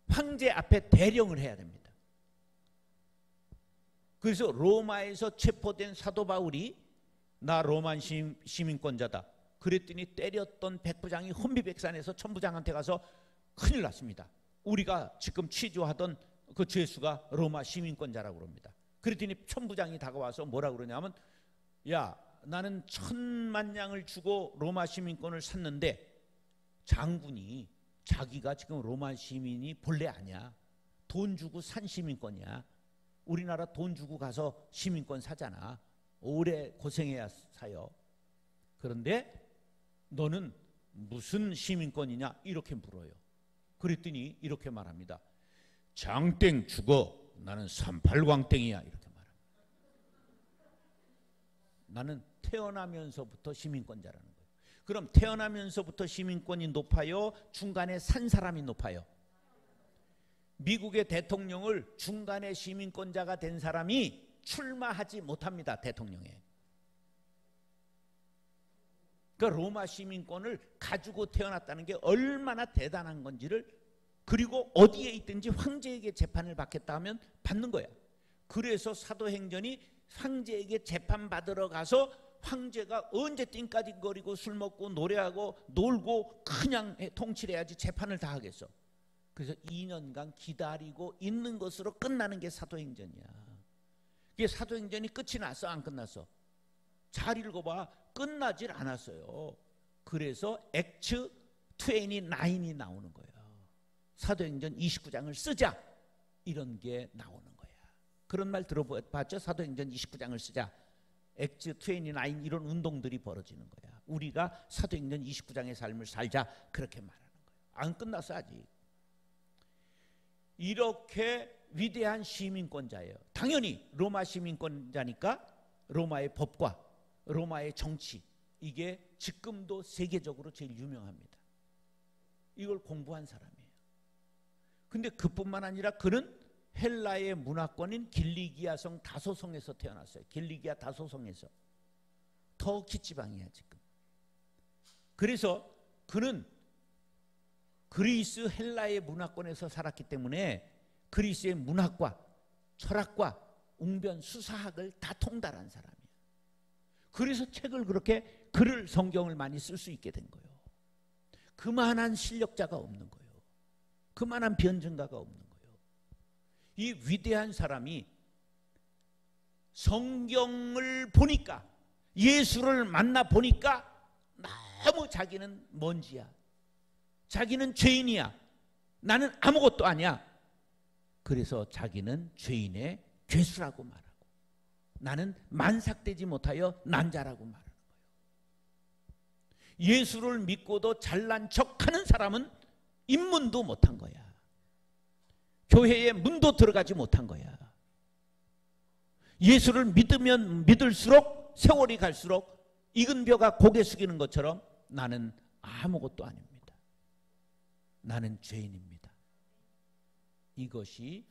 황제 앞에 대령을 해야 됩니다. 그래서 로마에서 체포된 사도 바울이 나 로마 시민권자다. 그랬더니 때렸던 백부장이 혼비백산에서 천부장한테 가서 큰일 났습니다. 우리가 지금 취조하던 그 죄수가 로마 시민권자라고 그럽니다. 그랬더니 천부장이 다가와서 뭐라 그러냐면 야, 나는 10,000냥을 주고 로마 시민권을 샀는데 장군이 자기가 지금 로마 시민이 본래 아니야. 돈 주고 산 시민권이야. 우리나라 돈 주고 가서 시민권 사잖아. 오래 고생해야 사요. 그런데 너는 무슨 시민권이냐 이렇게 물어요. 그랬더니 이렇게 말합니다. 장땡 죽어. 나는 38광땡이야. 이렇게 말합니다. 나는 태어나면서부터 시민권자라는 거예요. 그럼 태어나면서부터 시민권이 높아요? 중간에 산 사람이 높아요? 미국의 대통령을 중간에 시민권자가 된 사람이 출마하지 못합니다. 대통령에. 그러니까 로마 시민권을 가지고 태어났다는 게 얼마나 대단한 건지를, 그리고 어디에 있든지 황제에게 재판을 받겠다 하면 받는 거야. 그래서 사도행전이 황제에게 재판받으러 가서 황제가 언제 띵까짓거리고 술 먹고 노래하고 놀고 그냥 통치를 해야지 재판을 다 하겠어. 그래서 2년간 기다리고 있는 것으로 끝나는 게 사도행전이야. 이게 사도행전이 끝이 났어? 안 끝났어? 잘 읽어봐. 끝나질 않았어요. 그래서 액츠 29이 나오는 거예요. 사도행전 29장을 쓰자, 이런 게 나오는 거야. 그런 말 들어봤죠? 사도행전 29장을 쓰자, 액츠 29 이런 운동들이 벌어지는 거야. 우리가 사도행전 29장의 삶을 살자, 그렇게 말하는 거예요. 안 끝났어 아직. 이렇게 위대한 시민권자예요. 당연히 로마 시민권자니까 로마의 법과 로마의 정치, 이게 지금도 세계적으로 제일 유명합니다. 이걸 공부한 사람이에요. 근데 그뿐만 아니라 그는 헬라의 문화권인 길리기아성 다소성에서 태어났어요. 길리기아 다소성에서. 터키 지방이야 지금. 그래서 그는 그리스 헬라의 문화권에서 살았기 때문에 그리스의 문학과 철학과 웅변 수사학을 다 통달한 사람이에요. 그래서 책을 그렇게 글을 성경을 많이 쓸 수 있게 된 거예요. 그만한 실력자가 없는 거예요. 그만한 변증가가 없는 거예요. 이 위대한 사람이 성경을 보니까, 예수를 만나 보니까 너무 자기는 먼지야. 자기는 죄인이야. 나는 아무것도 아니야. 그래서 자기는 죄인의 괴수라고 말하고, 나는 만삭되지 못하여 난자라고 말하는 거예요. 예수를 믿고도 잘난 척하는 사람은 입문도 못한 거야. 교회에 문도 들어가지 못한 거야. 예수를 믿으면 믿을수록, 세월이 갈수록 익은 벼가 고개 숙이는 것처럼 나는 아무것도 아닙니다. 나는 죄인입니다. 이것이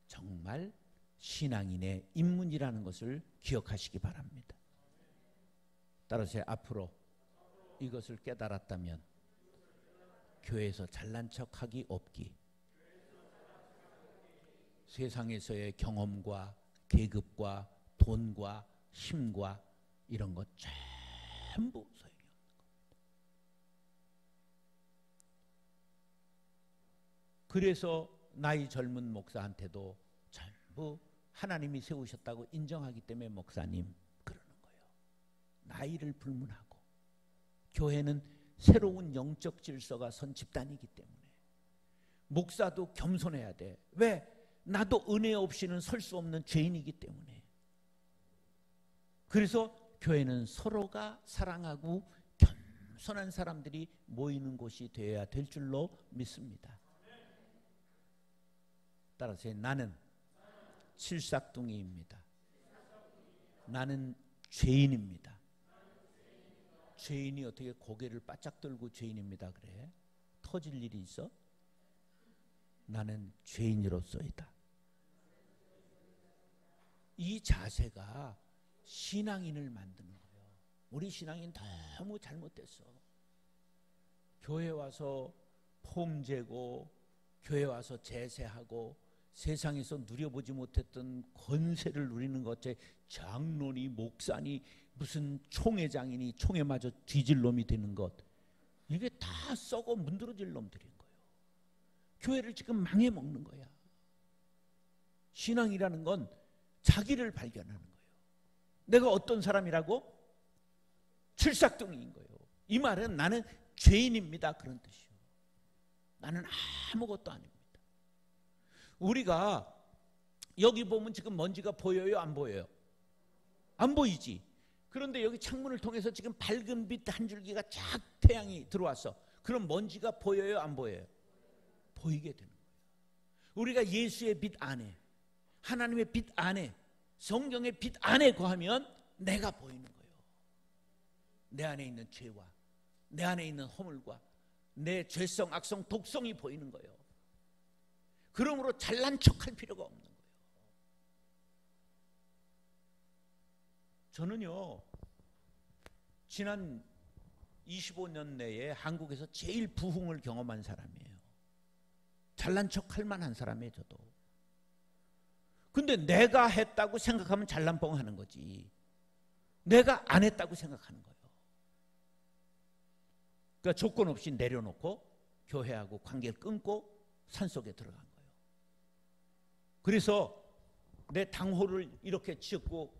정말 신앙인의 입문이라는 것을 기억하시기 바랍니다. 따라서 앞으로 이것을 깨달았다면 교회에서 잘난 척하기 없기, 세상에서의 경험과 계급과 돈과 힘과 이런 것 전부 소용이 없는 겁니다. 그래서 나이 젊은 목사한테도 전부 하나님이 세우셨다고 인정하기 때문에 목사님 그러는 거예요. 나이를 불문하고. 교회는 새로운 영적 질서가 선 집단이기 때문에 목사도 겸손해야 돼. 왜? 나도 은혜 없이는 설 수 없는 죄인이기 때문에. 그래서 교회는 서로가 사랑하고 겸손한 사람들이 모이는 곳이 되어야 될 줄로 믿습니다. 따라서 나는 칠삭둥이입니다. 나는 죄인입니다. 죄인이 어떻게 고개를 바짝 들고 죄인입니다 그래? 터질 일이 있어? 나는 죄인으로서이다. 이 자세가 신앙인을 만드는 거예요. 우리 신앙인 너무 잘못됐어. 교회 와서 폼 재고 교회 와서 제세하고 세상에서 누려보지 못했던 권세를 누리는 것 같아. 장로니 목사니 무슨 총회장이니 총회 마저 뒤질 놈이 되는 것, 이게 다 썩어 문드러질 놈들인 거예요. 교회를 지금 망해먹는 거야. 신앙이라는 건 자기를 발견하는 거예요. 내가 어떤 사람이라고? 칠삭둥이인 거예요. 이 말은 나는 죄인입니다, 그런 뜻이에요. 나는 아무것도 아닙니다. 우리가 여기 보면 지금 먼지가 보여요, 안 보여요? 안 보이지. 그런데 여기 창문을 통해서 지금 밝은 빛 한 줄기가 쫙 태양이 들어왔어. 그럼 먼지가 보여요, 안 보여요? 보이게 되는 거예요. 우리가 예수의 빛 안에, 하나님의 빛 안에, 성경의 빛 안에 거하면 내가 보이는 거예요. 내 안에 있는 죄와 내 안에 있는 허물과 내 죄성, 악성, 독성이 보이는 거예요. 그러므로 잘난 척할 필요가 없는 거예요. 저는요, 지난 25년 내에 한국에서 제일 부흥을 경험한 사람이에요. 잘난 척할 만한 사람이에요, 저도. 근데 내가 했다고 생각하면 잘난뻥 하는 거지, 내가 안 했다고 생각하는 거예요. 그러니까 조건 없이 내려놓고 교회하고 관계를 끊고 산속에 들어간 거예요. 그래서 내 당호를 이렇게 지었고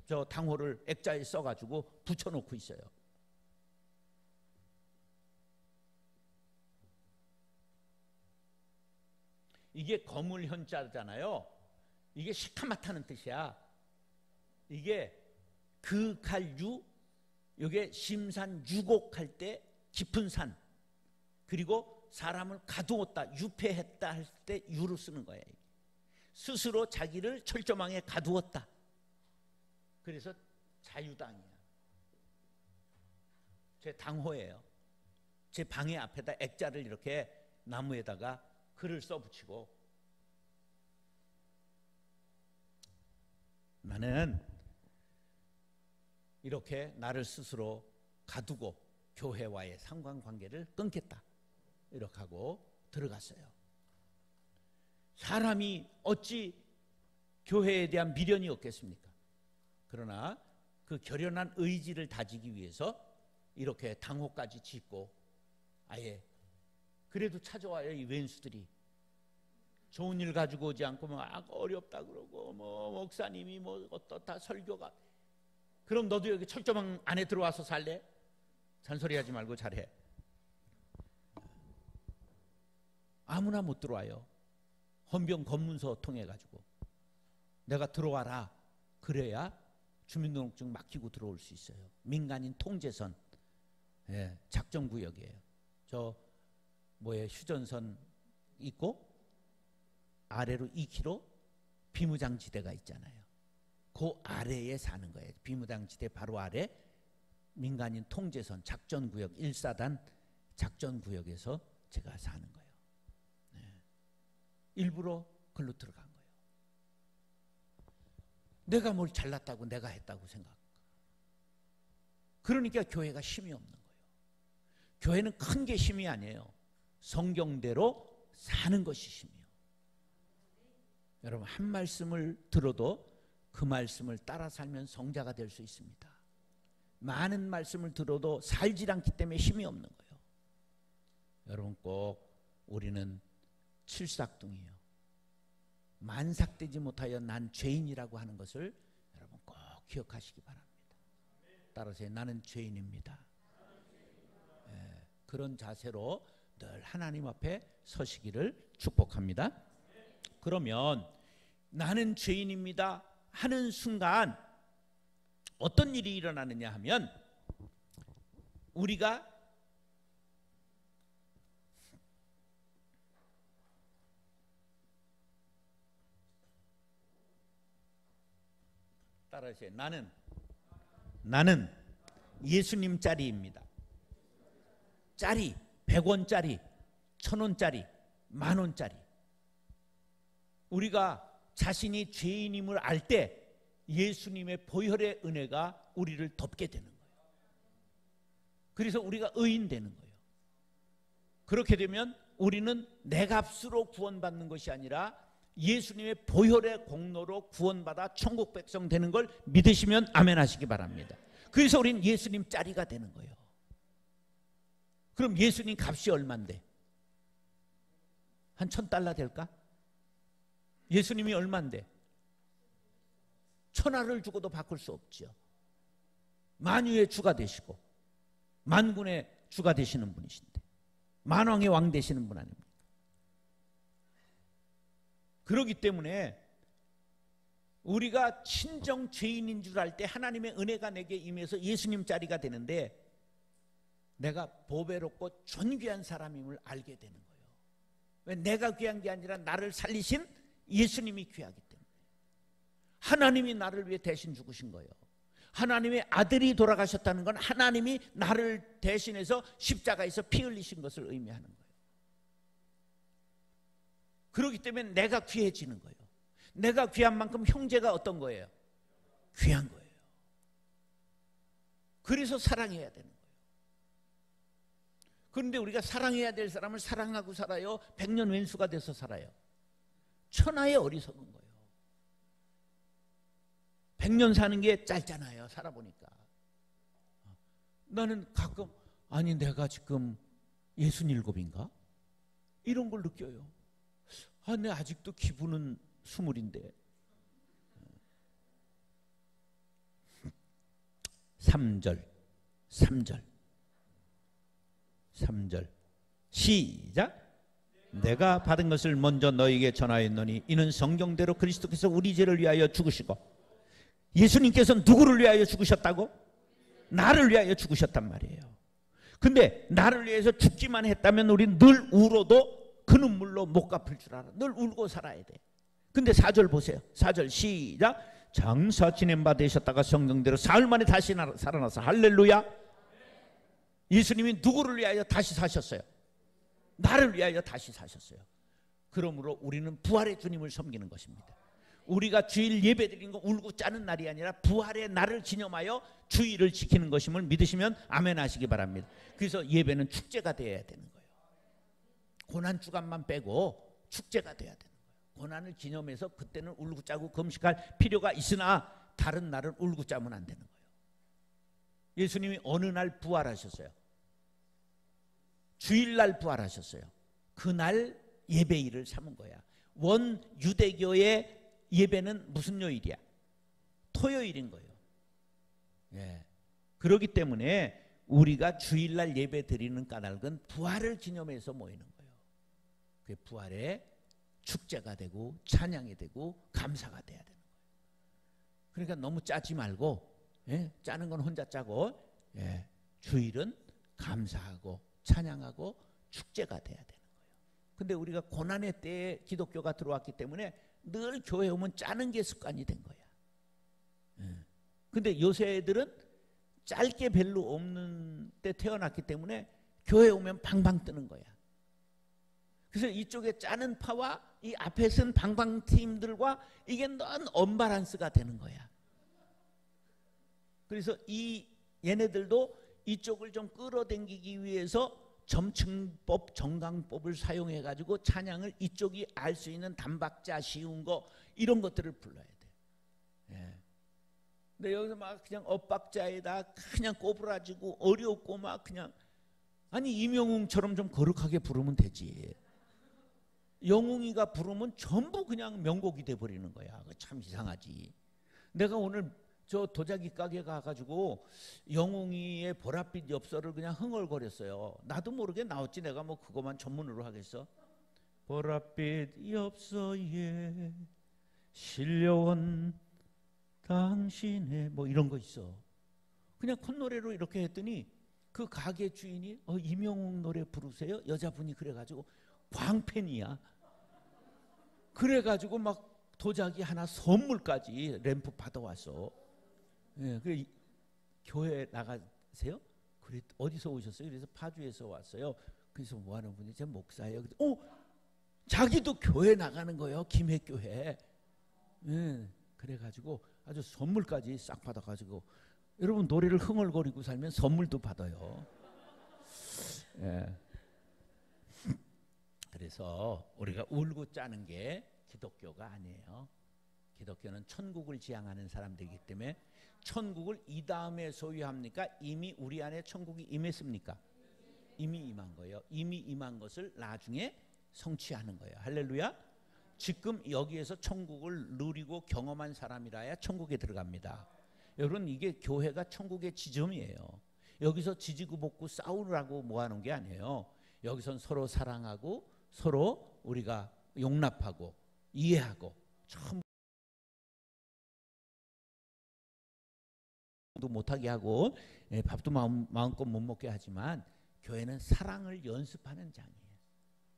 저 당호를 액자에 써가지고 붙여놓고 있어요. 이게 거물 현자잖아요. 이게 시카마타는 뜻이야. 이게 그갈유, 이게 심산 유곡할 때 깊은 산, 그리고 사람을 가두었다, 유폐했다 할 때 유로 쓰는 거예요. 스스로 자기를 철조망에 가두었다. 그래서 자유당이야. 제 당호예요. 제 방의 앞에다 액자를 이렇게 나무에다가 글을 써붙이고, 나는 이렇게 나를 스스로 가두고 교회와의 상관관계를 끊겠다, 이렇게 하고 들어갔어요. 사람이 어찌 교회에 대한 미련이 없겠습니까? 그러나 그 결연한 의지를 다지기 위해서 이렇게 당호까지 짓고, 아예 그래도 찾아와요. 이 왼수들이 좋은 일 가지고 오지 않고 어렵다 그러고, 목사님이 어떻다 설교가, 그럼 너도 여기 철조망 안에 들어와서 살래? 잔소리하지 말고 잘해. 아무나 못 들어와요. 헌병 검문서 통해 가지고 내가 들어와라, 그래야 주민등록증 맡기고 들어올 수 있어요. 민간인 통제선, 작전구역이에요. 저 휴전선 있고 아래로 2km 비무장지대가 있잖아요. 그 아래에 사는 거예요. 비무장지대 바로 아래 민간인 통제선 작전구역 1사단 작전구역에서 제가 사는 거예요. 일부러 글로 들어간 거예요. 내가 뭘 잘났다고 내가 했다고 생각. 그러니까 교회가 힘이 없는 거예요. 교회는 큰 게 힘이 아니에요. 성경대로 사는 것이 힘이에요. 여러분, 한 말씀을 들어도 그 말씀을 따라 살면 성자가 될 수 있습니다. 많은 말씀을 들어도 살질 않기 때문에 힘이 없는 거예요. 여러분, 꼭 우리는 칠삭둥이에요. 만삭되지 못하여 난 죄인이라고 하는 것을 여러분 꼭 기억하시기 바랍니다. 따라서 나는 죄인입니다. 그런 자세로 늘 하나님 앞에 서시기를 축복합니다. 그러면 나는 죄인입니다 하는 순간 어떤 일이 일어나느냐 하면, 우리가 따라하세요. 나는 예수님 짜리입니다. 짜리, 100원짜리, 1000원짜리, 10,000원짜리. 우리가 자신이 죄인임을 알 때 예수님의 보혈의 은혜가 우리를 덮게 되는 거예요. 그래서 우리가 의인 되는 거예요. 그렇게 되면 우리는 내 값으로 구원받는 것이 아니라 예수님의 보혈의 공로로 구원받아 천국 백성 되는 걸 믿으시면 아멘 하시기 바랍니다. 그래서 우리는 예수님 짜리가 되는 거예요. 그럼 예수님 값이 얼만데? 한 $1,000 될까? 예수님이 얼만데? 1,000알을 주고도 바꿀 수 없죠. 만유의 주가 되시고 만군의 주가 되시는 분이신데 만왕의 왕 되시는 분 아닙니까? 그렇기 때문에 우리가 친정 죄인인 줄 알 때 하나님의 은혜가 내게 임해서 예수님 자리가 되는데 내가 보배롭고 존귀한 사람임을 알게 되는 거예요. 왜? 내가 귀한 게 아니라 나를 살리신 예수님이 귀하기 때문에. 하나님이 나를 위해 대신 죽으신 거예요. 하나님의 아들이 돌아가셨다는 건 하나님이 나를 대신해서 십자가에서 피 흘리신 것을 의미하는 거예요. 그렇기 때문에 내가 귀해지는 거예요. 내가 귀한 만큼 형제가 어떤 거예요? 귀한 거예요. 그래서 사랑해야 되는 거예요. 그런데 우리가 사랑해야 될 사람을 사랑하고 살아요? 백년 왼수가 돼서 살아요? 천하의 어리석은 거예요. 100년 사는 게 짧잖아요. 살아보니까. 나는 가끔 아니 내가 지금 67인가? 이런 걸 느껴요. 아, 내 아직도 기분은 20인데. 3절 시작. 내가 받은 것을 먼저 너에게 전하였노니 이는 성경대로 그리스도께서 우리 죄를 위하여 죽으시고. 예수님께서 누구를 위하여 죽으셨다고? 나를 위하여 죽으셨단 말이에요. 근데 나를 위해서 죽기만 했다면 우린 늘 울어도 그 눈물로 못 갚을 줄 알아. 늘 울고 살아야 돼. 근데 4절 보세요. 4절 시작. 장사 지낸 바 되셨다가 성경대로 사흘 만에 다시 살아나서 할렐루야. 예수님이 누구를 위하여 다시 사셨어요? 나를 위하여 다시 사셨어요. 그러므로 우리는 부활의 주님을 섬기는 것입니다. 우리가 주일 예배 드리는 거 울고 짜는 날이 아니라 부활의 날을 기념하여 주일을 지키는 것임을 믿으시면 아멘 하시기 바랍니다. 그래서 예배는 축제가 되어야 되는 거예요. 고난 주간만 빼고 축제가 되어야 되는 거예요. 고난을 기념해서 그때는 울고 짜고 금식할 필요가 있으나 다른 날은 울고 짜면 안 되는 거예요. 예수님이 어느 날 부활하셨어요? 주일날 부활하셨어요. 그날 예배일을 삼은 거야. 원 유대교의 예배는 무슨 요일이야? 토요일인 거예요. 예. 그렇기 때문에 우리가 주일날 예배 드리는 까닭은 부활을 기념해서 모이는 거예요. 그게 부활의 축제가 되고 찬양이 되고 감사가 돼야 되는 거예요. 그러니까 너무 짜지 말고, 예? 짜는 건 혼자 짜고, 예. 주일은 감사하고 찬양하고 축제가 돼야 되는 거예요. 근데 우리가 고난의 때에 기독교가 들어왔기 때문에 늘 교회 오면 짜는 게 습관이 된 거야. 근데 요새 애들은 짧게 별로 없는 때 태어났기 때문에 교회 오면 방방 뜨는 거야. 그래서 이쪽에 짜는 파와 이 앞에 쓴 방방팀들과 이게 넌 언밸런스가 되는 거야. 그래서 얘네들도 이쪽을 좀 끌어당기기 위해서 점층법, 정강법을 사용해 가지고 찬양을 이쪽이 알 수 있는 단박자 쉬운 거 이런 것들을 불러야 돼. 예. 근데 여기서 막 그냥 엇박자에다 그냥 꼬부라지고 어렵고 막 그냥 아니 이명웅처럼 좀 거룩하게 부르면 되지. 영웅이가 부르면 전부 그냥 명곡이 돼 버리는 거야. 참 이상하지. 내가 오늘 저 도자기 가게 가가지고 영웅이의 보랏빛 엽서를 그냥 흥얼거렸어요. 나도 모르게 나왔지. 내가 뭐 그것만 전문으로 하겠어? 보랏빛 엽서에 실려온 당신의 뭐 이런 거 있어. 그냥 콧노래로 이렇게 했더니 그 가게 주인이 이명웅 노래 부르세요? 여자분이 그래가지고 광팬이야. 그래가지고 막 도자기 하나 선물까지 램프 받아왔어. 예, 그래 교회 나가세요? 그래 어디서 오셨어요? 그래서 파주에서 왔어요. 그래서 뭐 하는 분이 제 목사예요. 자기도 교회 나가는 거예요. 김해교회. 예, 그래가지고 아주 선물까지 싹 받아가지고, 여러분 노래를 흥얼거리고 살면 선물도 받아요. 예. 그래서 우리가 울고 짜는 게 기독교가 아니에요. 기독교는 천국을 지향하는 사람들이기 때문에, 천국을 이 다음에 소유합니까? 이미 우리 안에 천국이 임했습니까? 이미 임한 거예요. 이미 임한 것을 나중에 성취하는 거예요. 할렐루야. 지금 여기에서 천국을 누리고 경험한 사람이라야 천국에 들어갑니다. 여러분, 이게 교회가 천국의 지점이에요. 여기서 지지고 볶고 싸우라고 뭐 하는 게 아니에요. 여기선 서로 사랑하고 서로 우리가 용납하고 이해하고, 참 도 못하게 하고 밥도 마음껏 못 먹게 하지만, 교회는 사랑을 연습하는 장이에요.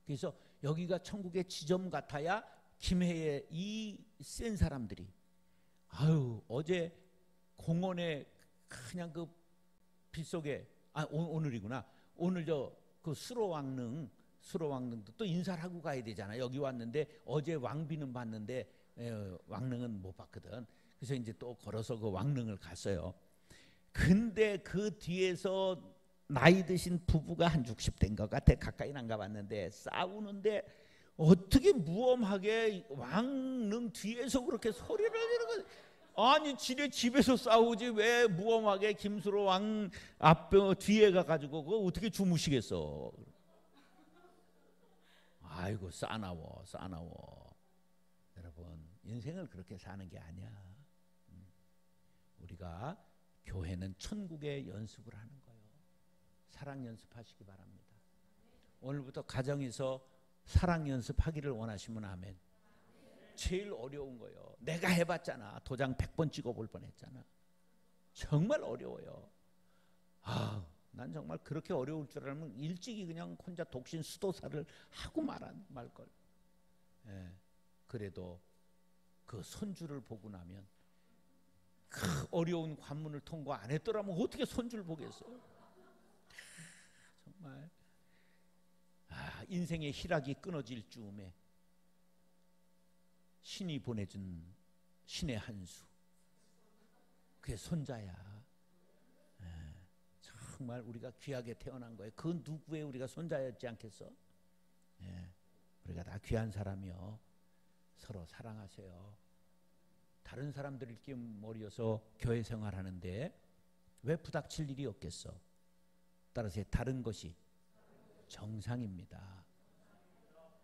그래서 여기가 천국의 지점 같아야 김해의 이 센 사람들이, 아유 어제 공원에 그냥 그 빗속에, 오늘이구나. 오늘 저 그 수로왕릉도 또 인사를 하고 가야 되잖아. 여기 왔는데 어제 왕비는 봤는데 왕릉은 못 봤거든. 그래서 이제 또 걸어서 그 왕릉을 갔어요. 근데 그 뒤에서 나이 드신 부부가 한 60대인 것 같아. 가까이는 안 가봤는데 싸우는데, 어떻게 무엄하게 왕릉 뒤에서 그렇게 소리를 지르고, 아니 지네 집에서 싸우지 왜 무엄하게 김수로 왕 앞 뒤에 가가지고 그거 어떻게 주무시겠어. 아이고 싸나워. 여러분, 인생을 그렇게 사는 게 아니야. 우리가 교회는 천국의 연습을 하는 거예요. 사랑 연습하시기 바랍니다. 오늘부터 가정에서 사랑 연습하기를 원하시면 아멘. 제일 어려운 거예요. 내가 해봤잖아. 도장 100번 찍어볼 뻔했잖아. 정말 어려워요. 난 정말 그렇게 어려울 줄 알면 일찍이 그냥 혼자 독신 수도사를 하고 말걸. 예, 그래도 그 손주를 보고 나면, 그 어려운 관문을 통과 안 했더라면 어떻게 손주를 보겠어. 정말 인생의 희락이 끊어질 즈음에 신이 보내준 신의 한 수, 그게 손자야. 정말 우리가 귀하게 태어난 거예요. 그 누구의 우리가 손자였지 않겠어? 우리가 다 귀한 사람이요. 서로 사랑하세요. 다른 사람들 이렇게 모여서 교회 생활하는데 왜 부닥칠 일이 없겠어? 따라서 다른 것이 정상입니다.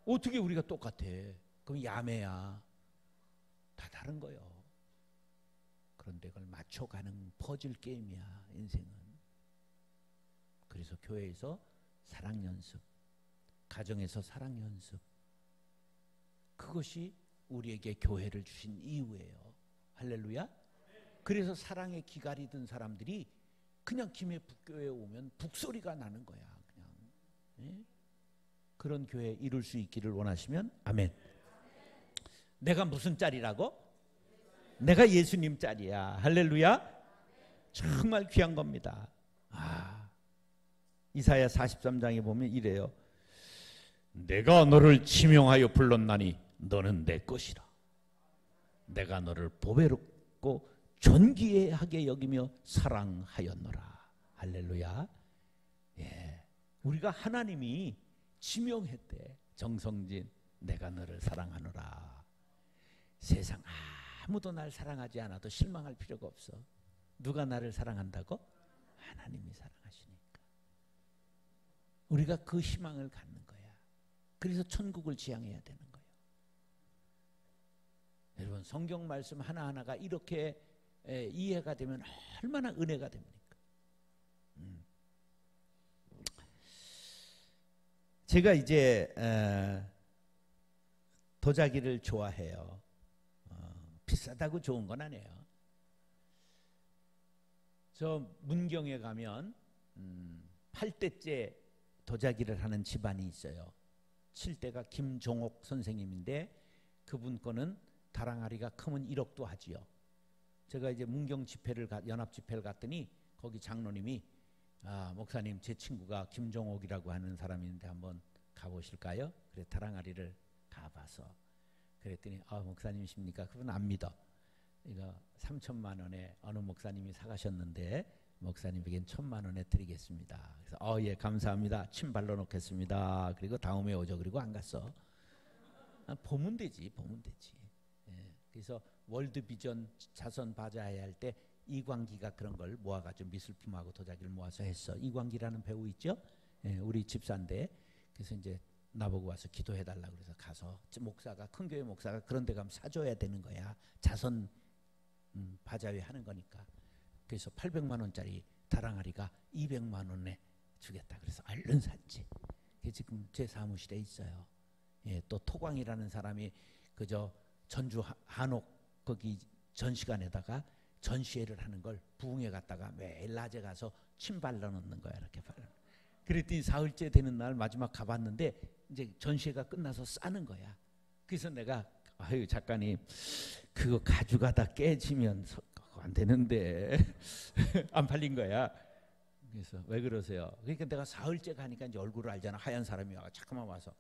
어떻게 우리가 똑같아? 그럼 야매야. 다 다른 거요. 그런데 그걸 맞춰가는 퍼즐 게임이야, 인생은. 그래서 교회에서 사랑 연습, 가정에서 사랑 연습, 그것이 우리에게 교회를 주신 이유예요. 할렐루야. 그래서 사랑의 기갈이 든 사람들이 그냥 김해 북교회에 오면 북소리가 나는 거야. 그냥. 예? 그런 교회 이룰 수 있기를 원하시면 아멘. 내가 무슨 짤이라고? 내가 예수님 짤이야. 할렐루야. 정말 귀한 겁니다. 이사야 43장에 보면 이래요. 내가 너를 지명하여 불렀나니 너는 내 것이라. 내가 너를 보배롭고 존귀하게 여기며 사랑하였노라. 할렐루야. 예, 우리가 하나님이 지명했대. 정성진, 내가 너를 사랑하노라. 세상 아무도 날 사랑하지 않아도 실망할 필요가 없어. 누가 나를 사랑한다고? 하나님이 사랑하시니까. 우리가 그 희망을 갖는 거야. 그래서 천국을 지향해야 되는 거예요. 여러분, 성경 말씀 하나하나가 이렇게 이해가 되면 얼마나 은혜가 됩니까? 제가 이제 도자기를 좋아해요. 비싸다고 좋은 건 아니에요. 저 문경에 가면 8대째 도자기를 하는 집안이 있어요. 7대가 김종옥 선생님인데 그분 거는 다랑아리가 크면 1억도 하지요. 제가 이제 문경 집회를 연합 집회를 갔더니 거기 장로님이 목사님, 제 친구가 김종옥이라고 하는 사람인데 한번 가보실까요? 그래 다랑아리를 가봐서 그랬더니 목사님이십니까? 그분 안 믿어. 이거 3천만 원에 어느 목사님이 사가셨는데 목사님에겐 1,000만 원에 드리겠습니다. 그래서 예 감사합니다. 침 발라 놓겠습니다. 그리고 다음에 오죠. 그리고 안 갔어. 보면 되지. 예. 그래서 월드비전 자선 바자회 할 때 이광기가 그런 걸 모아가지고 미술품하고 도자기를 모아서 했어. 이광기라는 배우 있죠? 예, 우리 집사인데. 그래서 이제 나보고 와서 기도해달라 그래서 가서 목사가 큰 교회 목사가 그런 데 가면 사줘야 되는 거야. 자선 바자회 하는 거니까. 그래서 800만 원짜리 다랑아리가 200만 원에 주겠다. 그래서 얼른 샀지. 그게 지금 제 사무실에 있어요. 예, 또 토광이라는 사람이 그저 전주 한옥 거기 전시관에다가 전시회를 하는 걸 부흥회 갔다가 매일 낮에 가서 침 발라 놓는 거야. 이렇게 발라. 그랬더니 사흘째 되는 날 마지막 가봤는데 이제 전시회가 끝나서 싸는 거야. 그래서 내가 아유 작가님 그거 가져가다 깨지면 안 되는데 안 팔린 거야. 그래서 왜 그러세요? 그러니까 내가 사흘째 가니까 이제 얼굴을 알잖아. 하얀 사람이 와 잠깐만 와서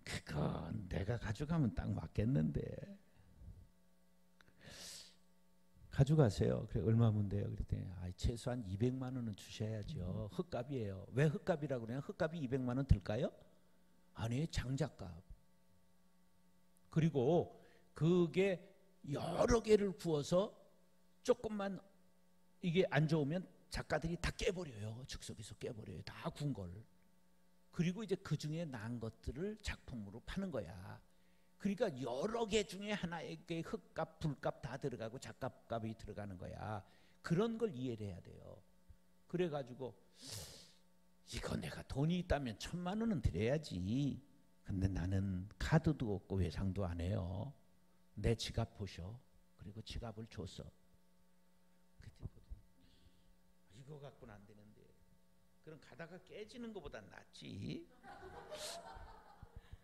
그건 내가 가져가면 딱 맞겠는데 가져가세요. 그래 얼마면 돼요? 그랬더니 최소한 200만 원은 주셔야죠. 흙값이에요. 왜 흙값이라고 그래요? 흙값이 200만 원 들까요? 아니 장작값. 그리고 그게 여러 개를 구워서 조금만 이게 안 좋으면 작가들이 다 깨버려요. 즉석에서 깨버려요. 다 구운 걸. 그리고 이제 그 중에 난 것들을 작품으로 파는 거야. 그러니까 여러 개 중에 하나에게 흙값, 불값 다 들어가고 작값이 들어가는 거야. 그런 걸 이해를 해야 돼요. 그래가지고 이거 내가 돈이 있다면 1,000만 원은 드려야지. 근데 나는 카드도 없고 외상도 안 해요. 내 지갑 보셔. 그리고 지갑을 줬어. 그때 이거 갖고는 안 되는데. 그럼 가다가 깨지는 것보다 낫지.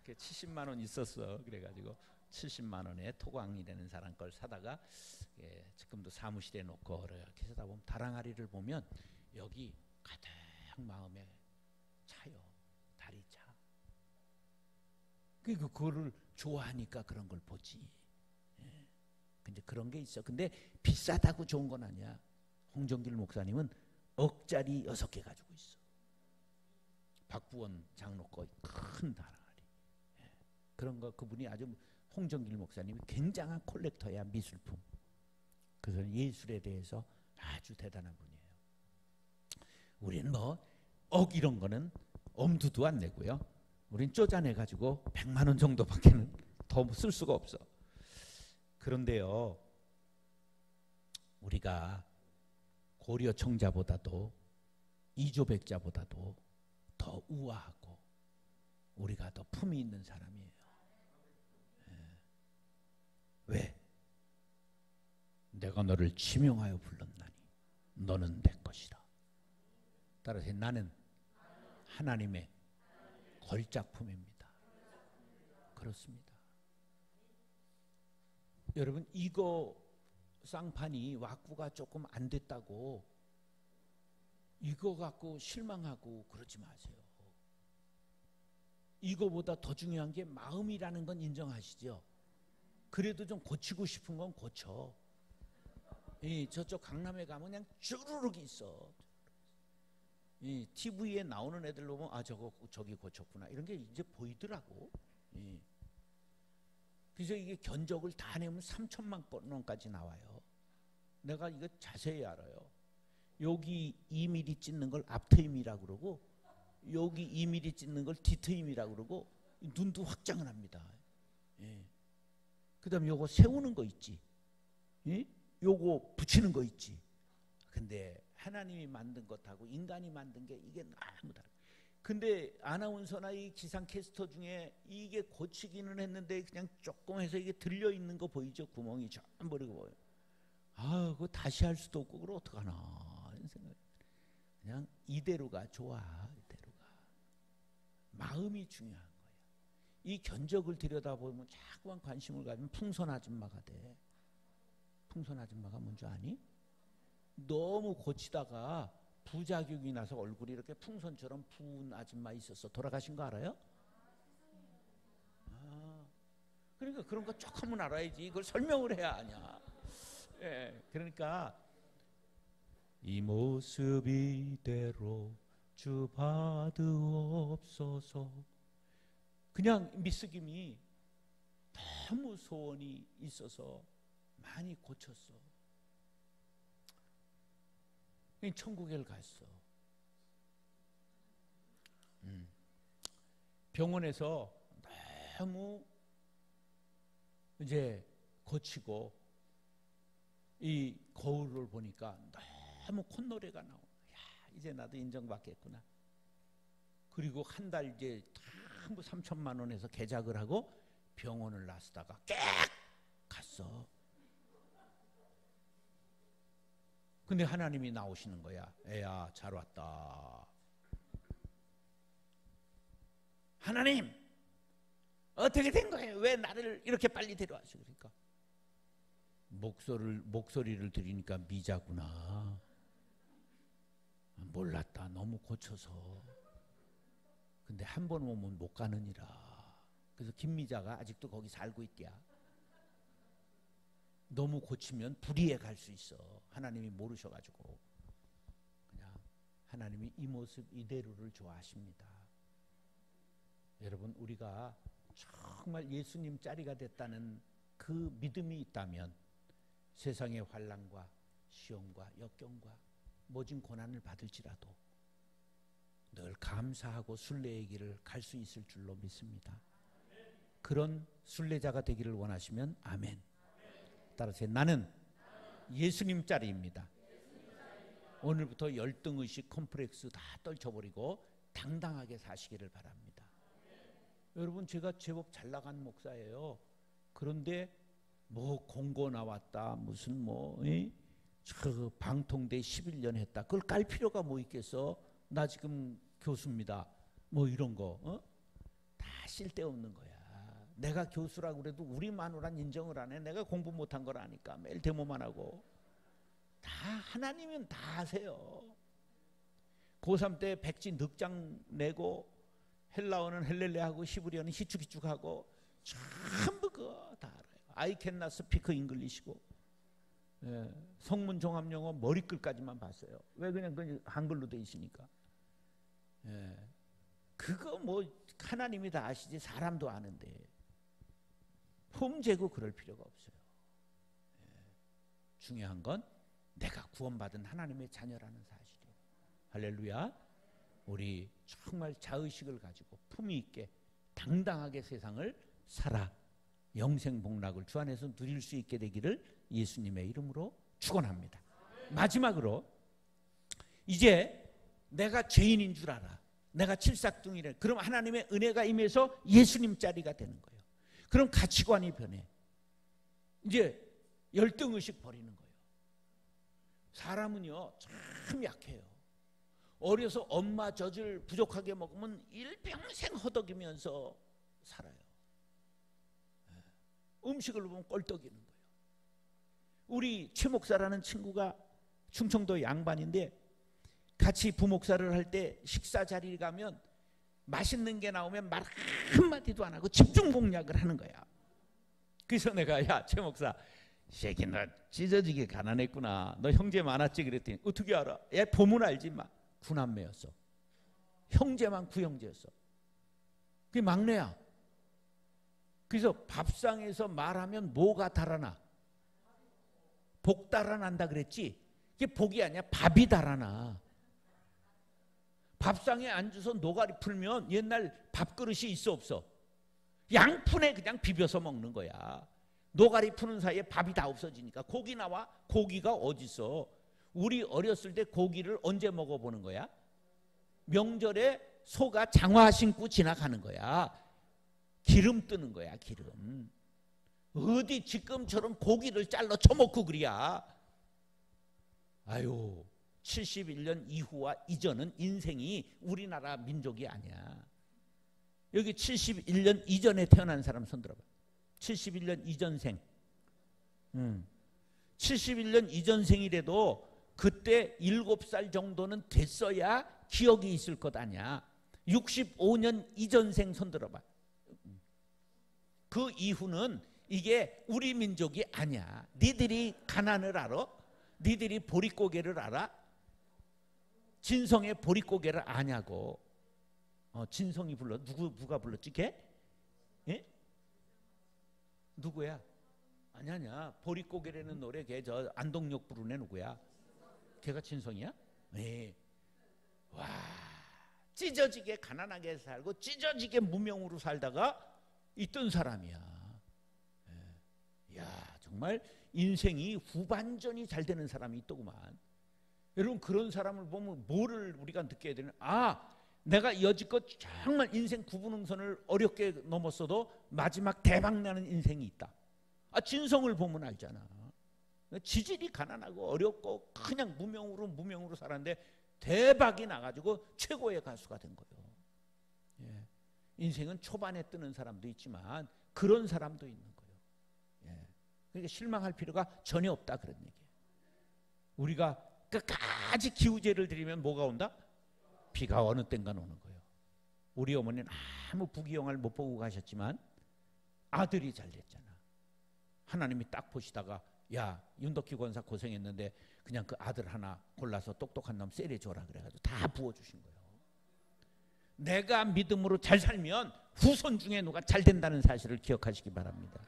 70만 원 있었어. 그래가지고 70만 원에 토광이라는 사람 걸 사다가 지금도 사무실에 놓고 이렇게 하다 보면 다랑아리를 보면 여기 가득 마음에 차요. 달이 차. 그거를 좋아하니까 그런 걸 보지. 근데 그런 게 있어. 근데 비싸다고 좋은 건 아니야. 홍정길 목사님은 억짜리 6개 가지고 있어. 박부원 장로 거 큰 다랑아리. 그런 거 그분이 아주 홍정길 목사님이 굉장한 콜렉터야. 미술품. 그래서 예술에 대해서 아주 대단한 분이에요. 우리는 이런 거는 엄두도 안 내고요. 우린 쪼잔해가지고 100만 원 정도밖에는 더 쓸 수가 없어. 그런데요, 우리가 고려 청자보다도 이조백자보다도 더 우아하고 우리가 더 품이 있는 사람이에요. 왜? 내가 너를 지명하여 불렀나니 너는 내 것이라. 따라서 나는 하나님의 걸작품입니다. 그렇습니다. 여러분 이거 쌍판이 왁구가 조금 안 됐다고 이거 갖고 실망하고 그러지 마세요. 이거보다 더 중요한 게 마음이라는 건 인정하시죠? 그래도 좀 고치고 싶은 건 고쳐. 저쪽 강남에 가면 그냥 쭈루룩 있어. TV에 나오는 애들 보면 저기 고쳤구나 이런 게 이제 보이더라고. 그래서 이게 견적을 다 내면 3천만 원까지 나와요. 내가 이거 자세히 알아요. 여기 2mm 찢는 걸 앞트임이라고 그러고 여기 2mm 찢는 걸 뒤트임이라고 그러고 눈도 확장을 합니다. 그 다음에 요거 세우는 거 있지. 요거 붙이는 거 있지. 근데 하나님이 만든 것하고 인간이 만든 게 이게 너무 다르. 근데 아나운서나 이 기상캐스터 중에 이게 고치기는 했는데 그냥 조금 해서 이게 들려 있는 거 보이죠? 구멍이 전부 버리고 보여. 그거 다시 할 수도 없고 그걸 어떡하나 이런 생각. 그냥 이대로가 좋아. 이대로가. 마음이 중요한 거야. 이 견적을 들여다보면 자꾸만 관심을 가지면 풍선 아줌마가 돼. 풍선 아줌마가 뭔지 아니? 너무 고치다가 부작용이 나서 얼굴이 이렇게 풍선처럼 부은 아줌마 있었어. 돌아가신 거 알아요? 그러니까 그런 거 쭉 하면 알아야지. 그걸 설명을 해야 하냐. 예, 그러니까 이 모습 이대로 주 받으옵소서. 그냥 미스김이 너무 소원이 있어서 많이 고쳤어. 천국에 갔어. 병원에서 너무 이제 고치고 이 거울을 보니까 너무 콧노래가 나오는 거야. 이제 나도 인정받겠구나. 그리고 한 달 이제 전부 3천만 원에서 개작을 하고 병원을 나서다가 꽥 갔어. 근데 하나님이 나오시는 거야. 애야, 잘 왔다. 하나님, 어떻게 된 거예요? 왜 나를 이렇게 빨리 데려왔어? 그러니까 목소리를 들으니까 미자구나. 몰랐다. 너무 고쳐서. 근데 한 번 오면 못 가느니라. 그래서 김미자가 아직도 거기 살고 있대야. 너무 고치면 불의에 갈 수 있어. 하나님이 모르셔가지고. 그냥 하나님이 이 모습 이대로를 좋아하십니다. 여러분, 우리가 정말 예수님 짜리가 됐다는 그 믿음이 있다면 세상의 환난과 시험과 역경과 모진 고난을 받을지라도 늘 감사하고 순례의 길을 갈 수 있을 줄로 믿습니다. 그런 순례자가 되기를 원하시면 아멘. 따라서 나는 예수님 짜리입니다. 오늘부터 열등의식 컴플렉스 다 떨쳐버리고 당당하게 사시기를 바랍니다. 여러분, 제가 제법 잘 나간 목사예요. 그런데 뭐 공고 나왔다, 무슨 뭐 저 방통대 11년 했다, 그걸 깔 필요가 뭐 있겠어? 나 지금 교수입니다. 뭐 이런 거 다 쓸데없는 거야. 내가 교수라고 그래도 우리 마누라는 인정을 안 해. 내가 공부 못한 걸 아니까 매일 데모만 하고. 다 하나님은 다 하세요. 고3 때 백지 늑장 내고 헬라어는 헬렐레하고 히브리어는 히축히축하고 전부 그거 다 알아요. I cannot speak English고. 예, 성문 종합영어 머리글까지만 봤어요. 왜? 그냥 한글로 돼 있으니까. 예, 그거 뭐 하나님이 다 아시지 사람도 아는데 폼재고 그럴 필요가 없어요. 예, 중요한 건 내가 구원받은 하나님의 자녀라는 사실이에요. 할렐루야. 우리 정말 자의식을 가지고 품위 있게 당당하게 세상을 살아 영생복락을 주 안에서 누릴 수 있게 되기를 예수님의 이름으로 축원합니다. 마지막으로 이제 내가 죄인인 줄 알아. 내가 칠삭둥이래. 그럼 하나님의 은혜가 임해서 예수님 자리가 되는 거예요. 그럼 가치관이 변해. 이제 열등의식 버리는 거예요. 사람은요 참 약해요. 어려서 엄마 젖을 부족하게 먹으면 일평생 허덕이면서 살아요. 음식을 보면 꼴떡이는 거예요. 우리 최 목사라는 친구가 충청도 양반인데 같이 부목사를 할 때 식사 자리에 가면 맛있는 게 나오면 말 한마디도 안 하고 집중 공략을 하는 거야. 그래서 내가 야, 최 목사, 새끼 너 찢어지게 가난했구나. 너 형제 많았지? 그랬더니 어떻게 알아? 얘 보면 알지 마. 구남매였어. 형제만 구형제였어. 그게 막내야. 그래서 밥상에서 말하면 뭐가 달아나? 복 달아난다 그랬지? 그게 복이 아니야. 밥이 달아나. 밥상에 앉아서 노가리 풀면 옛날 밥그릇이 있어 없어? 양푼에 그냥 비벼서 먹는 거야. 노가리 푸는 사이에 밥이 다 없어지니까 고기 나와? 고기가 어딨어? 우리 어렸을 때 고기를 언제 먹어보는 거야? 명절에 소가 장화 신고 지나가는 거야. 기름 뜨는 거야, 기름. 어디 지금처럼 고기를 잘라 처먹고 그래야. 아유, 71년 이후와 이전은 인생이 우리나라 민족이 아니야. 여기 71년 이전에 태어난 사람 손 들어봐. 71년 이전생. 71년 이전생이라도 그때 7살 정도는 됐어야 기억이 있을 것 아니야. 65년 이전생 손 들어봐. 그 이유는 이게 우리 민족이 아니야. 니들이 가난을 알아? 니들이 보릿고개를 알아? 진성의 보릿고개를 아냐고. 진성이 불러. 누가 불렀지 걔? 예? 누구야? 아니야. 보릿고개라는 노래 걔 저 안동역 부르네 누구야? 걔가 진성이야? 네. 와, 찢어지게 가난하게 살고 찢어지게 무명으로 살다가 있던 사람이야. 야, 정말 인생이 후반전이 잘 되는 사람이 있더구만. 여러분, 그런 사람을 보면 뭐를 우리가 느껴야 되는? 내가 여지껏 정말 인생 구분응선을 어렵게 넘었어도 마지막 대박나는 인생이 있다. 진성을 보면 알잖아. 지질이 가난하고 어렵고 그냥 무명으로 살았는데 대박이 나가지고 최고의 가수가 된 거예요. 예. 인생은 초반에 뜨는 사람도 있지만 그런 사람도 있는 거예요. 예. 그러니까 실망할 필요가 전혀 없다, 그런 얘기예요. 우리가 끝까지 기우제를 드리면 뭐가 온다? 비가 어느 땐가 오는 거예요. 우리 어머니는 아무 부귀영화를 못 보고 가셨지만 아들이 잘 됐잖아. 하나님이 딱 보시다가 야, 윤덕희 권사 고생했는데 그냥 그 아들 하나 골라서 똑똑한 놈 세례줘라 그래가지고 다 부어주신 거예요. 내가 믿음으로 잘 살면 후손 중에 누가 잘 된다는 사실을 기억하시기 바랍니다.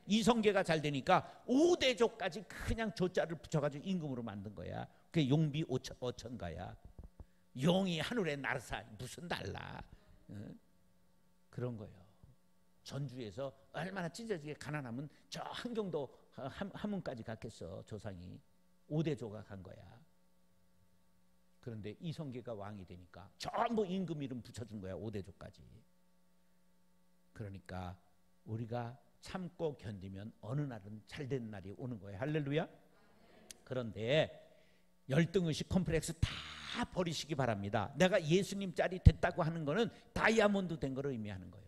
이성계가 잘 되니까 5대조까지 그냥 조자를 붙여가지고 임금으로 만든 거야. 그게 용비 5천가야. 용이 하늘에 날아서 무슨 달라. 그런 거예요. 전주에서 얼마나 찢어지게 가난하면 저 한경도 함흥까지 갔겠어. 조상이 5대조가 간 거야. 그런데 이성계가 왕이 되니까 전부 임금 이름 붙여준 거야. 5대조까지. 그러니까 우리가 참고 견디면 어느 날은 잘된 날이 오는 거예요. 할렐루야. 그런데 열등의식 컴플렉스 다 버리시기 바랍니다. 내가 예수님 짤이 됐다고 하는 거는 다이아몬드 된 거를 의미하는 거예요.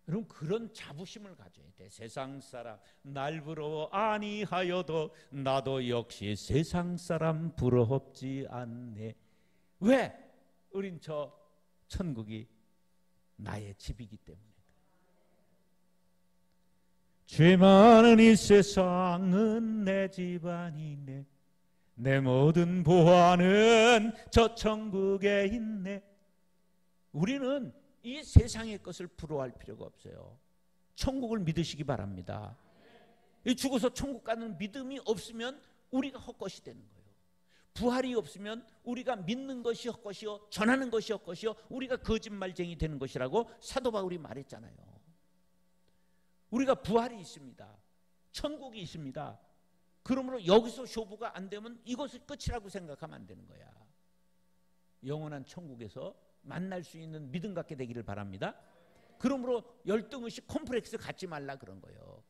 여러분, 그런 자부심을 가져야 돼. 세상 사람 날 부러워 아니하여도 나도 역시 세상 사람 부럽지 않네. 왜? 우린 저 천국이 나의 집이기 때문에. 죄 많은 이 세상은 내 집 아니네. 내 모든 보화는 저 천국에 있네. 우리는 이 세상의 것을 부러워할 필요가 없어요. 천국을 믿으시기 바랍니다. 죽어서 천국 가는 믿음이 없으면 우리가 헛것이 되는 거예요. 부활이 없으면 우리가 믿는 것이 헛것이요 전하는 것이 헛것이요 우리가 거짓말쟁이 되는 것이라고 사도 바울이 말했잖아요. 우리가 부활이 있습니다. 천국이 있습니다. 그러므로 여기서 쇼부가 안 되면 이것이 끝이라고 생각하면 안 되는 거야. 영원한 천국에서 만날 수 있는 믿음 갖게 되기를 바랍니다. 그러므로 열등의식 콤플렉스 갖지 말라 그런 거예요.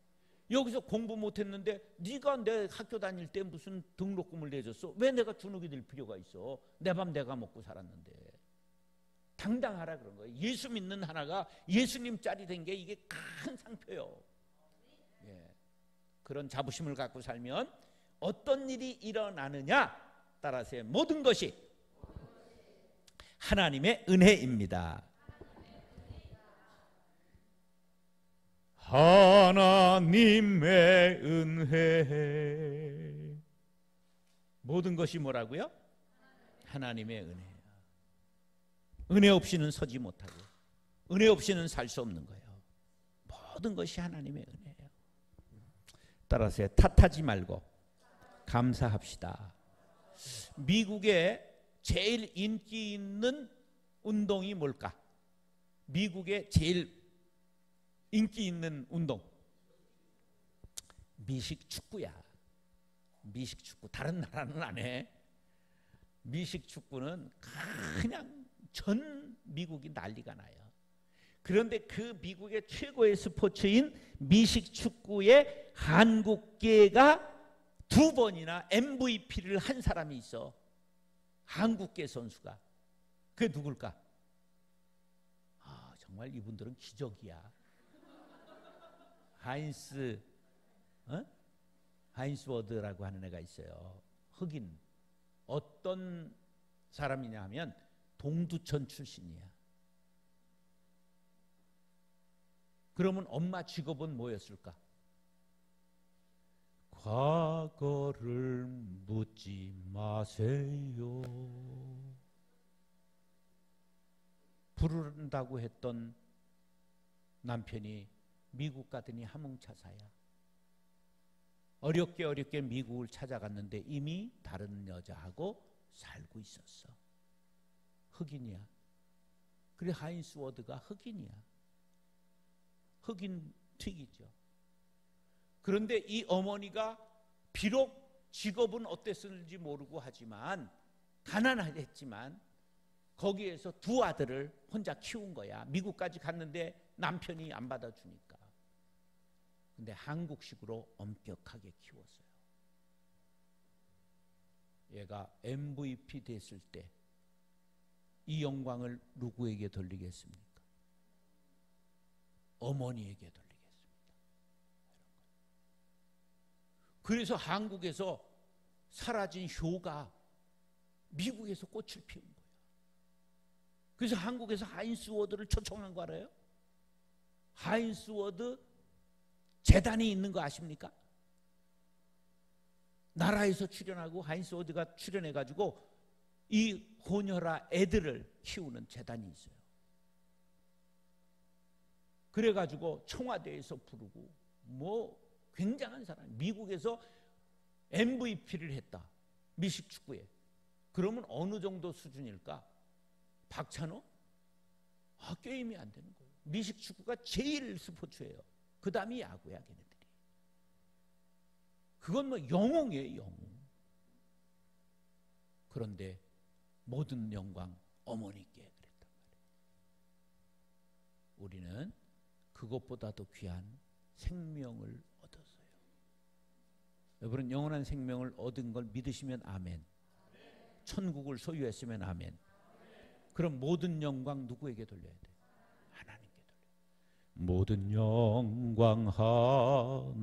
여기서 공부 못했는데 네가 내 학교 다닐 때 무슨 등록금을 내줬어? 왜 내가 주눅이 들 필요가 있어? 내 밥 내가 먹고 살았는데. 당당하라 그런 거예요. 예수 믿는 하나가 예수님 짤이 된 게 이게 큰 상표요. 예. 그런 자부심을 갖고 살면 어떤 일이 일어나느냐? 따라서 모든 것이 하나님의 은혜입니다. 하나님의 은혜. 모든 것이 뭐라고요? 하나님의 은혜예요. 은혜 없이는 서지 못하고 은혜 없이는 살 수 없는 거예요. 모든 것이 하나님의 은혜예요. 따라서 탓하지 말고 감사합시다. 미국의 제일 인기 있는 운동이 뭘까? 미국의 제일 인기 있는 운동 미식축구야. 미식축구. 다른 나라는 안 해. 미식축구는 그냥 전 미국이 난리가 나요. 그런데 그 미국의 최고의 스포츠인 미식축구의 한국계가 2번이나 MVP를 한 사람이 있어. 한국계 선수가. 그게 누굴까? 정말 이분들은 기적이야. 하인스워드라고 하는 애가 있어요. 흑인. 어떤 사람이냐 하면 동두천 출신이야. 그러면 엄마 직업은 뭐였을까? 과거를 묻지 마세요. 부른다고 했던 남편이 미국 가더니 하몽차사야. 어렵게 미국을 찾아갔는데 이미 다른 여자하고 살고 있었어. 흑인이야. 그래 하인스 워드가 흑인이야. 흑인 튀기죠. 그런데 이 어머니가 비록 직업은 어땠는지 모르고 하지만 가난했지만 거기에서 두 아들을 혼자 키운 거야. 미국까지 갔는데 남편이 안 받아주니까. 근데 한국식으로 엄격하게 키웠어요. 얘가 MVP 됐을 때 이 영광을 누구에게 돌리겠습니까? 어머니에게 돌리겠습니다. 그래서 한국에서 사라진 효가 미국에서 꽃을 피운 거예요. 그래서 한국에서 하인스 워드를 초청한 거 알아요? 하인스 워드 재단이 있는 거 아십니까? 나라에서 출연하고 하인스 워드가 출연해가지고 이 고녀라 애들을 키우는 재단이 있어요. 그래가지고 청와대에서 부르고 뭐 굉장한 사람. 미국에서 MVP를 했다. 미식 축구에. 그러면 어느 정도 수준일까? 박찬호? 게임이 안 되는 거예요. 미식 축구가 제일 스포츠예요. 그 다음이 야구야, 걔네들이. 그건 뭐 영웅이에요, 영웅. 그런데 모든 영광 어머니께 그랬단 말이에요. 우리는 그것보다도 귀한 생명을 얻었어요. 여러분, 영원한 생명을 얻은 걸 믿으시면 아멘. 천국을 소유했으면 아멘. 그럼 모든 영광 누구에게 돌려야 돼? 하나님께 돌려. 모든 영광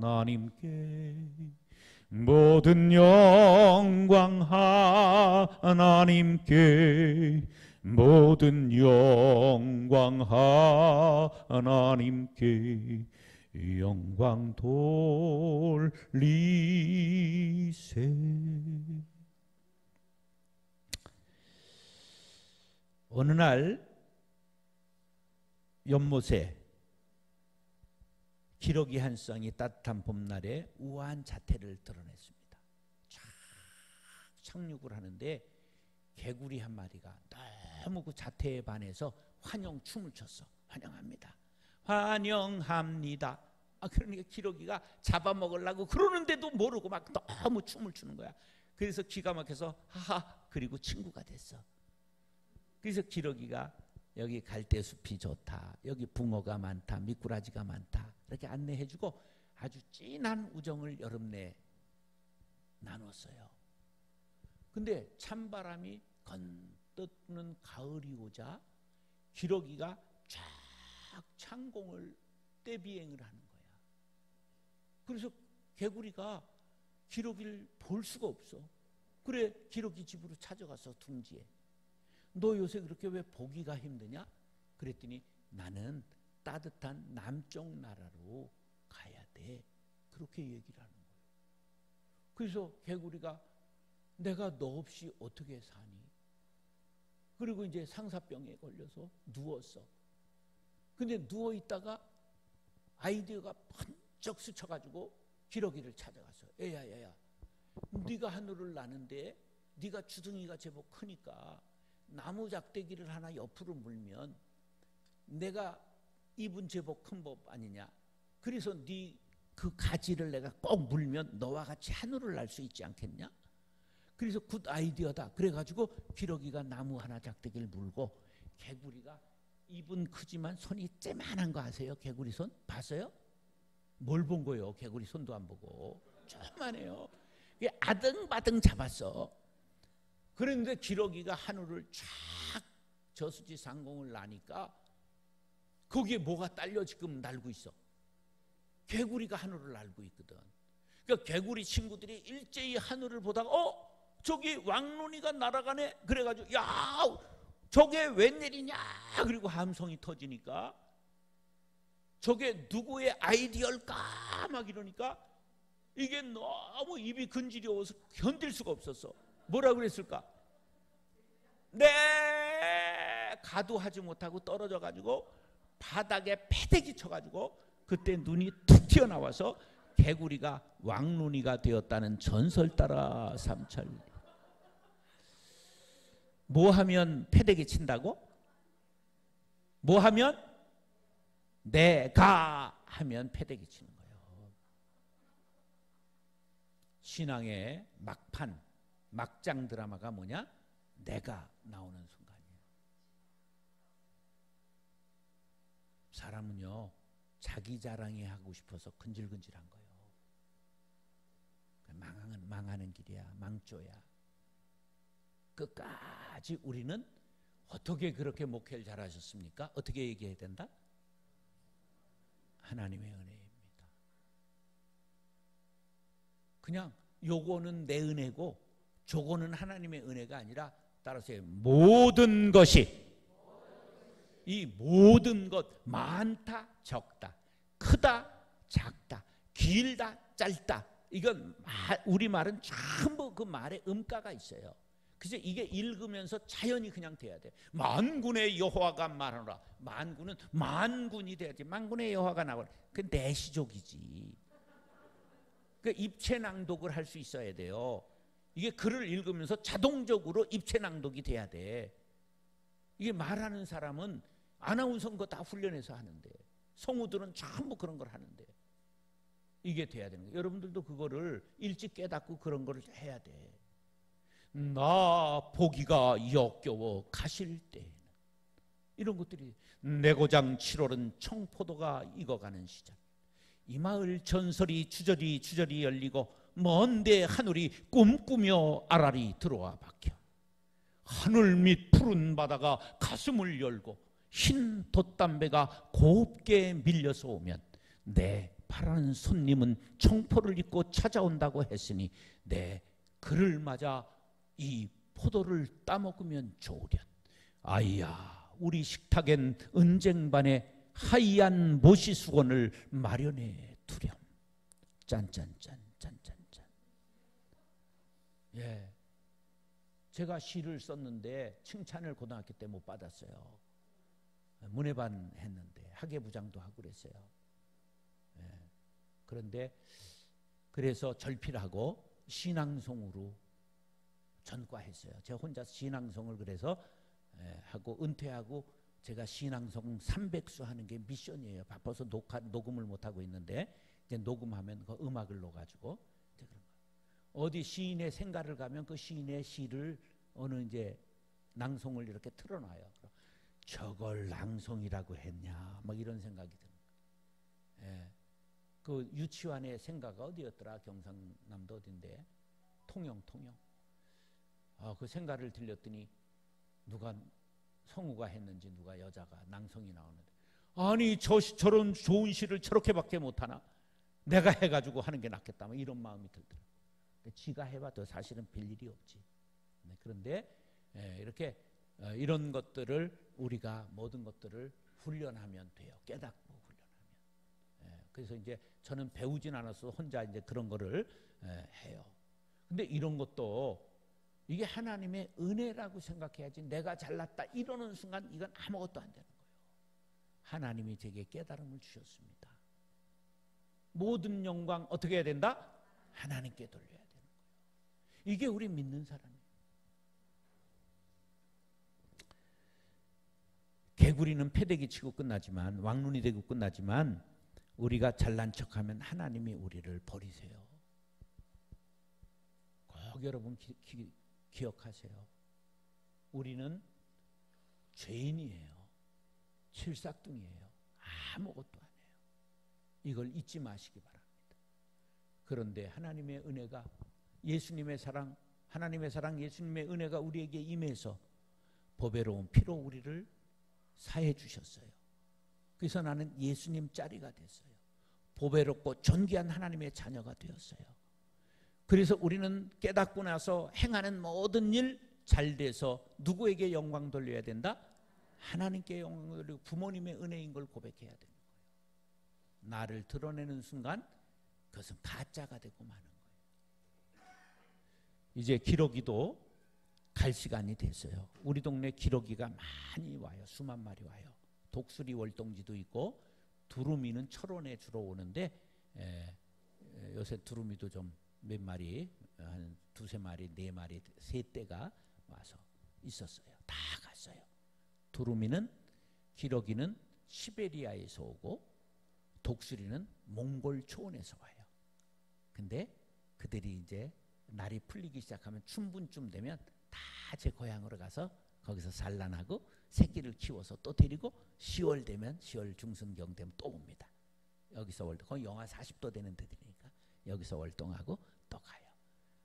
하나님께, 모든 영광 하나님께, 모든 영광 하나님께 영광 돌리세. 어느 날 연못에 기러기 한 쌍이 따뜻한 봄날에 우아한 자태를 드러냈습니다. 쫙 착륙을 하는데 개구리 한 마리가 너무 그 자태에 반해서 환영 춤을 췄어. 환영합니다. 환영합니다. 그러니까 기러기가 잡아먹으려고 그러는데도 모르고 막 너무 춤을 추는 거야. 그래서 기가 막혀서 하하, 그리고 친구가 됐어. 그래서 기러기가 여기 갈대숲이 좋다, 여기 붕어가 많다, 미꾸라지가 많다, 이렇게 안내해주고 아주 진한 우정을 여름 내 나눴어요. 근데 찬바람이 건뜻 부는 가을이 오자 기러기가 쫙 창공을 떼비행을 하는 거야. 그래서 개구리가 기러기를 볼 수가 없어. 그래 기러기 집으로 찾아가서 둥지에, 너 요새 그렇게 왜 보기가 힘드냐? 그랬더니 나는 따뜻한 남쪽 나라로 가야 돼. 그렇게 얘기를 하는 거예요. 그래서 개구리가 내가 너 없이 어떻게 사니? 그리고 이제 상사병에 걸려서 누웠어. 근데 누워 있다가 아이디어가 번쩍 스쳐가지고 기러기를 찾아가서 야야야, 네가 하늘을 나는데 네가 주둥이가 제법 크니까 나무 작대기를 하나 옆으로 물면 내가 입은 제법 큰 법 아니냐? 그래서 네 그 가지를 내가 꼭 물면 너와 같이 하늘을 날 수 있지 않겠냐? 그래서 굿 아이디어다. 그래가지고 기러기가 나무 하나 작대기를 물고 개구리가 입은 크지만 손이 쬐만한 거 아세요? 개구리 손 봤어요? 뭘 본 거예요? 개구리 손도 안 보고 조그만해요. 아등바등 잡았어. 그런데 기러기가 하늘을 쫙 저수지 상공을 나니까 거기에 뭐가 딸려 지금 날고 있어. 개구리가 하늘을 날고 있거든. 그러니까 개구리 친구들이 일제히 하늘을 보다가 저기 왕눈이가 날아가네. 그래가지고 야 저게 웬일이냐. 그리고 함성이 터지니까 저게 누구의 아이디어일까 막 이러니까 이게 너무 입이 근지러워서 견딜 수가 없었어. 뭐라 그랬을까? 가도하지 못하고 떨어져 가지고 바닥에 패대기 쳐가지고 그때 눈이 툭 튀어나와서 개구리가 왕눈이가 되었다는 전설 따라 삼천리. 뭐 하면 패대기 친다고? 뭐 하면? 내가 하면 패대기 치는 거예요. 신앙의 막판, 막장 드라마가 뭐냐? 내가 나오는 순간이에요. 사람은요, 자기 자랑이 하고 싶어서 근질근질한 거예요. 망하는 길이야, 망조야. 끝까지 우리는 어떻게 그렇게 목회를 잘하셨습니까? 어떻게 얘기해야 된다? 하나님의 은혜입니다. 그냥 요거는 내 은혜고 저거는 하나님의 은혜가 아니라 따라서 모든 것이, 이 모든 것, 많다 적다, 크다 작다, 길다 짧다, 이건 우리말은 전부 그 말에 음가가 있어요. 그래서 이게 읽으면서 자연히 그냥 돼야 돼. 만군의 여호와가 말하노라. 만군은 만군이 돼야지. 만군의 여호와가 나오라. 그 내시족이지. 그 입체 낭독을 할 수 있어야 돼요. 이게 글을 읽으면서 자동적으로 입체 낭독이 돼야 돼. 이게 말하는 사람은 아나운서인 거 다 훈련해서 하는데, 성우들은 전부 그런 걸 하는데, 이게 돼야 되는 거예요. 여러분들도 그거를 일찍 깨닫고 그런 걸 해야 돼. 나 보기가 역겨워 가실 때에는, 이런 것들이, 내고장 7월은 청포도가 익어가는 시절, 이 마을 전설이 주저리 열리고 먼데 하늘이 꿈꾸며 아라리 들어와 박혀, 하늘 밑 푸른 바다가 가슴을 열고 흰 돛담배가 곱게 밀려서 오면 내 바라는 손님은 청포를 입고 찾아온다고 했으니 내 그를 맞아 이 포도를 따먹으면 좋으련. 아이야, 우리 식탁엔 은쟁반에 하얀 모시수건을 마련해 두렴. 짠짠짠 짠짠짠. 예, 제가 시를 썼는데 칭찬을 고등학교 때 못 받았어요. 문예반 했는데 학예부장도 하고 그랬어요. 예, 그런데 그래서 절필하고 신앙송으로 전과했어요. 제가 혼자 신앙송을 그래서 하고 은퇴하고 제가 신앙송 300수 하는 게 미션이에요. 바빠서 녹음을 못 하고 있는데 이제 녹음하면 그 음악을 넣어가지고 이제 그런 거. 어디 시인의 생가를 가면 그 시인의 시를 어느 이제 낭송을 이렇게 틀어놔요. 저걸 낭송이라고 했냐, 막 이런 생각이 드는 거예요. 예. 그 유치원의 생가가 어디였더라? 경상남도 어딘데? 통영. 그 생가를 들렸더니 누가 성우가 했는지 누가 여자가 낭송이 나오는데, 아니 저런 좋은 시를 저렇게밖에 못하나? 내가 해가지고 하는 게 낫겠다, 뭐 이런 마음이 들더라고요. 지가 해봐도 사실은 별일이 없지. 그런데 이렇게 이런 것들을 우리가 모든 것들을 훈련하면 돼요. 깨닫고 훈련하면. 그래서 이제 저는 배우진 않았어. 혼자 이제 그런 거를 해요. 근데 이런 것도 이게 하나님의 은혜라고 생각해야지, 내가 잘났다 이러는 순간 이건 아무것도 안 되는 거예요. 하나님이 제게 깨달음을 주셨습니다. 모든 영광 어떻게 해야 된다? 하나님께 돌려야 되는 거예요. 이게 우리 믿는 사람이에요. 개구리는 패대기 치고 끝나지만, 왕눈이 되고 끝나지만, 우리가 잘난 척하면 하나님이 우리를 버리세요. 꼭 여러분 기억하세요. 우리는 죄인이에요. 칠삭둥이에요. 아무것도 안 해요. 이걸 잊지 마시기 바랍니다. 그런데 하나님의 은혜가, 예수님의 사랑, 하나님의 사랑, 예수님의 은혜가 우리에게 임해서 보배로운 피로 우리를 사해 주셨어요. 그래서 나는 예수님 짜리가 됐어요. 보배롭고 존귀한 하나님의 자녀가 되었어요. 그래서 우리는 깨닫고 나서 행하는 모든 일 잘 돼서 누구에게 영광 돌려야 된다? 하나님께 영광 돌리고 부모님의 은혜인 걸 고백해야 되는 거예요. 나를 드러내는 순간 그것은 가짜가 되고 마는 거예요. 이제 기러기도 갈 시간이 됐어요. 우리 동네 기러기가 많이 와요. 수만 마리 와요. 독수리 월동지도 있고 두루미는 철원에 주로 오는데 요새 두루미도 좀 몇 마리, 한 두세 마리, 네 마리, 세 떼가 와서 있었어요. 다 갔어요. 두루미는, 기러기는 시베리아에서 오고 독수리는 몽골 초원에서 와요. 근데 그들이 이제 날이 풀리기 시작하면 춘분쯤 되면 다 제 고향으로 가서 거기서 산란하고 새끼를 키워서 또 데리고 10월 되면 10월 중순경 되면 또 옵니다. 여기서 거의 영하 40도 되는 데들이니까 여기서 월동하고 또 가요.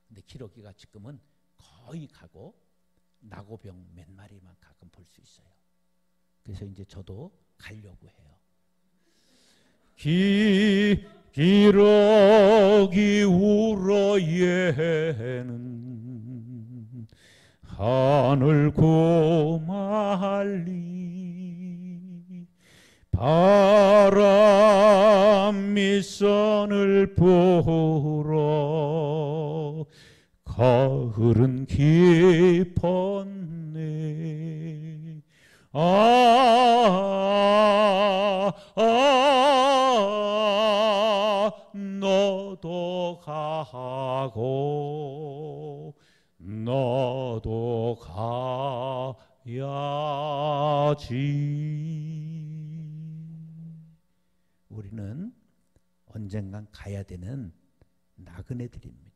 근데 기러기가 지금은 거의 가고 나고병 몇 마리만 가끔 볼 수 있어요. 그래서 이제 저도 가려고 해요. 기러기 울어 얘는 하늘 고말리 바람 밑선을 보러 가을은 깊었네. 너도 가고 너도 가야지. 우리는 언젠간 가야 되는 나그네들입니다.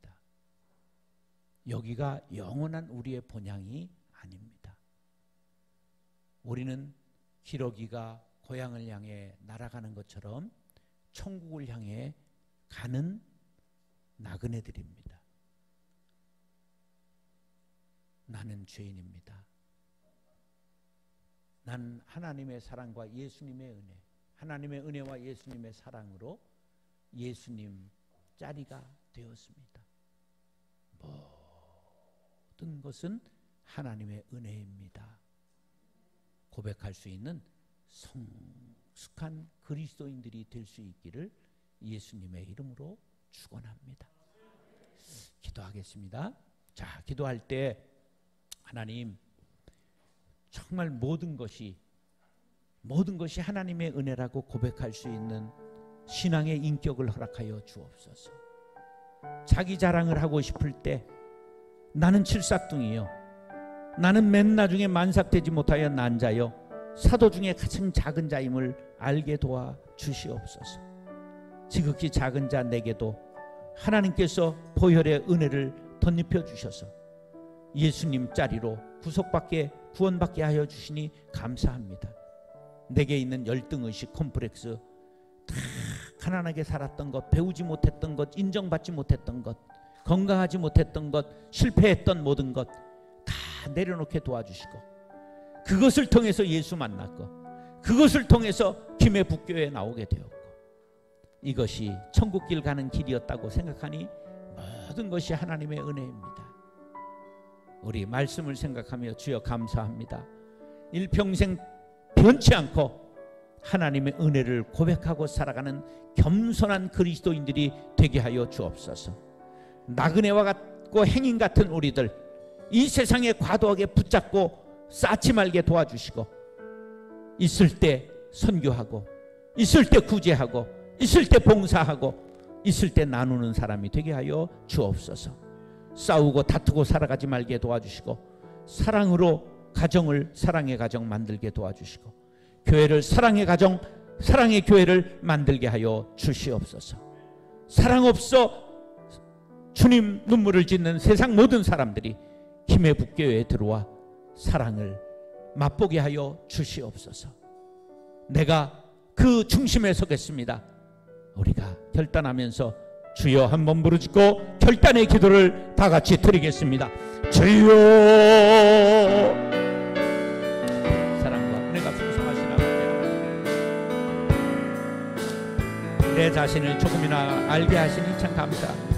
여기가 영원한 우리의 본향이 아닙니다. 우리는 기러기가 고향을 향해 날아가는 것처럼 천국을 향해 가는 나그네들입니다. 나는 죄인입니다. 난 하나님의 사랑과 예수님의 은혜, 하나님의 은혜와 예수님의 사랑으로 예수님 짜리가 되었습니다. 모든 것은 하나님의 은혜입니다. 고백할 수 있는 성숙한 그리스도인들이 될 수 있기를 예수님의 이름으로 축원합니다. 기도하겠습니다. 자, 기도할 때 하나님, 정말 모든 것이 하나님의 은혜라고 고백할 수 있는 신앙의 인격을 허락하여 주옵소서. 자기 자랑을 하고 싶을 때 나는 칠삭둥이요, 나는 맨 나중에 만삭되지 못하여 난 자요, 사도 중에 가장 작은 자임을 알게 도와 주시옵소서. 지극히 작은 자 내게도 하나님께서 보혈의 은혜를 덧입혀 주셔서 예수님 자리로 구원받게 하여 주시니 감사합니다. 내게 있는 열등의식, 콤플렉스, 다 가난하게 살았던 것, 배우지 못했던 것, 인정받지 못했던 것, 건강하지 못했던 것, 실패했던 모든 것 다 내려놓게 도와주시고, 그것을 통해서 예수 만났고, 그것을 통해서 김해 북교에 나오게 되었고, 이것이 천국길 가는 길이었다고 생각하니 모든 것이 하나님의 은혜입니다. 우리 말씀을 생각하며 주여 감사합니다. 일평생 변치 않고 하나님의 은혜를 고백하고 살아가는 겸손한 그리스도인들이 되게 하여 주옵소서. 나그네와 같고 행인 같은 우리들, 이 세상에 과도하게 붙잡고 쌓지 말게 도와주시고, 있을 때 선교하고, 있을 때 구제하고, 있을 때 봉사하고, 있을 때 나누는 사람이 되게 하여 주옵소서. 싸우고 다투고 살아가지 말게 도와주시고, 사랑으로 가정을 사랑의 가정 만들게 도와주시고, 교회를 사랑의 가정, 사랑의 교회를 만들게 하여 주시옵소서. 사랑 없어 주님 눈물을 짓는 세상 모든 사람들이 김해 북교회에 들어와 사랑을 맛보게 하여 주시옵소서. 내가 그 중심에 서겠습니다. 우리가 결단하면서 주여 한번 부르짖고 결단의 기도를 다 같이 드리겠습니다. 주여, 사랑과 은혜가 풍성하신 아버지, 내 자신을 조금이나 알게 하시니 참 감사합니다.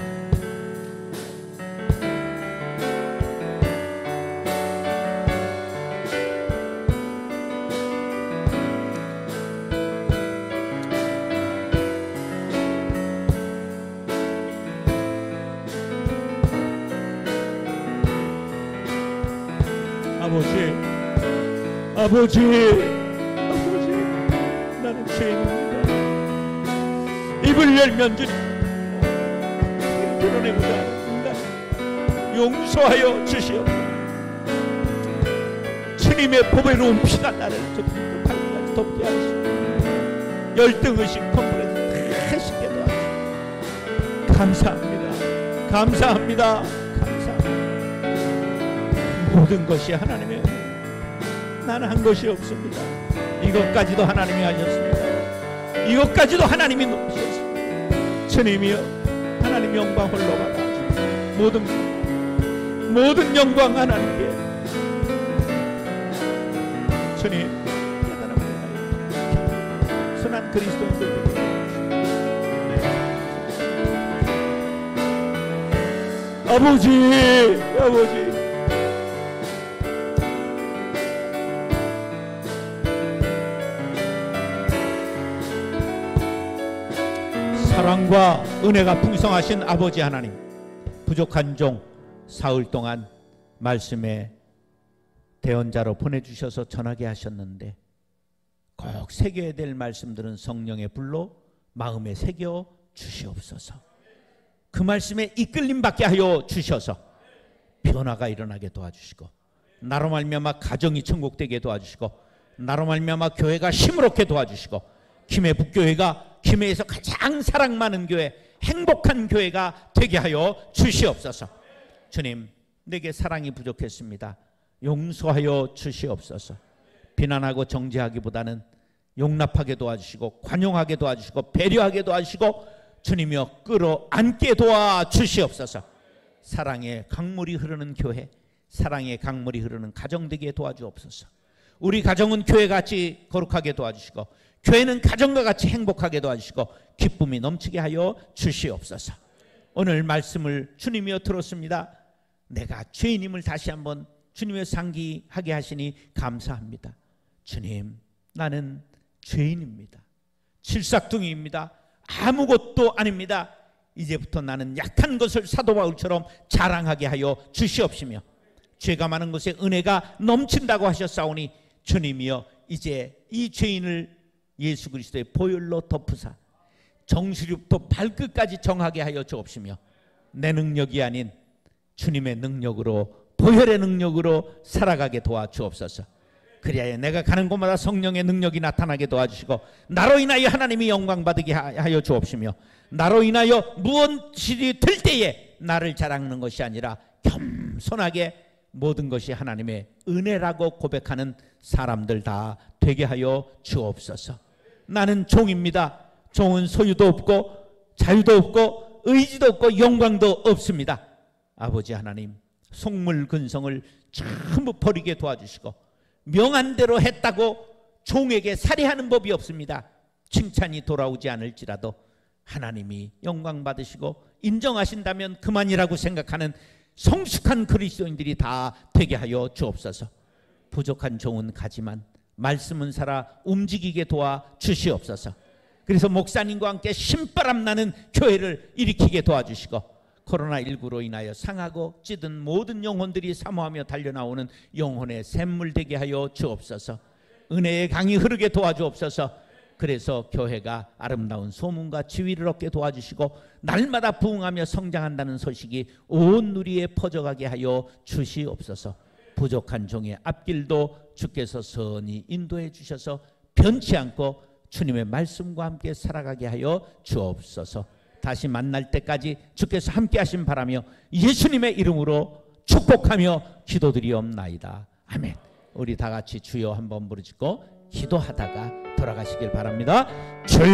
아버지, 아버지, 아버지, 나는 죄인입니다. 입을 열면 주님 드러내고자 하는 인간 용서하여 주시옵소서. 주님의 보배로운 피가 나를 저부터 발까지 덮게 하시고 열등의식 컴플렉스 다 쉽게 도와주시고 감사합니다. 감사합니다. 감사합니다. 모든 것이 하나님의 은혜. 나는 한 것이 없습니다. 이것까지도 하나님이 하셨습니다. 이것까지도 하나님이 놓으셨습니다. 주님이여, 하나님 영광 홀로 받아주시고 모든 영광 하나님께. 주님, 대단합니다. 선한 그리스도인들 아버지, 아버지, 사랑과 은혜가 풍성하신 아버지 하나님, 부족한 종 사흘 동안 말씀에 대언자로 보내주셔서 전하게 하셨는데 꼭 새겨야 될 말씀들은 성령의 불로 마음에 새겨 주시옵소서. 그 말씀에 이끌림 받게 하여 주셔서 변화가 일어나게 도와주시고 나로 말미암아 가정이 천국되게 도와주시고 나로 말미암아 교회가 힘으롭게 도와주시고 김해 북교회가 김해에서 가장 사랑 많은 교회, 행복한 교회가 되게 하여 주시옵소서. 주님, 내게 사랑이 부족했습니다. 용서하여 주시옵소서. 비난하고 정죄하기보다는 용납하게 도와주시고 관용하게 도와주시고 배려하게 도와주시고 주님이여 끌어안게 도와주시옵소서. 사랑의 강물이 흐르는 교회, 사랑의 강물이 흐르는 가정 되게 도와주옵소서. 우리 가정은 교회같이 거룩하게 도와주시고 교회는 가정과 같이 행복하게 도와주시고 기쁨이 넘치게 하여 주시옵소서. 오늘 말씀을 주님이여 들었습니다. 내가 죄인임을 다시 한번 주님의 상기하게 하시니 감사합니다. 주님, 나는 죄인입니다. 칠삭둥이입니다. 아무것도 아닙니다. 이제부터 나는 약한 것을 사도 바울처럼 자랑하게 하여 주시옵시며 죄가 많은 것에 은혜가 넘친다고 하셨사오니 주님이여 이제 이 죄인을 예수 그리스도의 보혈로 덮으사 정수리부터 발끝까지 정하게 하여 주옵시며 내 능력이 아닌 주님의 능력으로 보혈의 능력으로 살아가게 도와주옵소서. 그리하여 내가 가는 곳마다 성령의 능력이 나타나게 도와주시고 나로 인하여 하나님이 영광 받게 하여 주옵시며 나로 인하여 무엇이 될 때에 나를 자랑하는 것이 아니라 겸손하게 모든 것이 하나님의 은혜라고 고백하는 사람들 다 되게 하여 주옵소서. 나는 종입니다. 종은 소유도 없고 자유도 없고 의지도 없고 영광도 없습니다. 아버지 하나님, 속물근성을 전부 버리게 도와주시고 명한 대로 했다고 종에게 살해하는 법이 없습니다. 칭찬이 돌아오지 않을지라도 하나님이 영광 받으시고 인정하신다면 그만이라고 생각하는 성숙한 그리스도인들이 다 되게 하여 주옵소서. 부족한 종은 가지만 말씀은 살아 움직이게 도와 주시옵소서. 그래서 목사님과 함께 신바람 나는 교회를 일으키게 도와주시고 코로나19로 인하여 상하고 찌든 모든 영혼들이 사모하며 달려나오는 영혼의 샘물 되게 하여 주옵소서. 은혜의 강이 흐르게 도와주옵소서. 그래서 교회가 아름다운 소문과 지위를 얻게 도와주시고 날마다 부흥하며 성장한다는 소식이 온 누리에 퍼져가게 하여 주시옵소서. 부족한 종의 앞길도 주께서 선히 인도해 주셔서 변치 않고 주님의 말씀과 함께 살아가게 하여 주옵소서. 다시 만날 때까지 주께서 함께 하신 바라며 예수님의 이름으로 축복하며 기도드리옵나이다. 아멘. 우리 다 같이 주여 한번 부르짖고 기도하다가 돌아가시길 바랍니다. 주여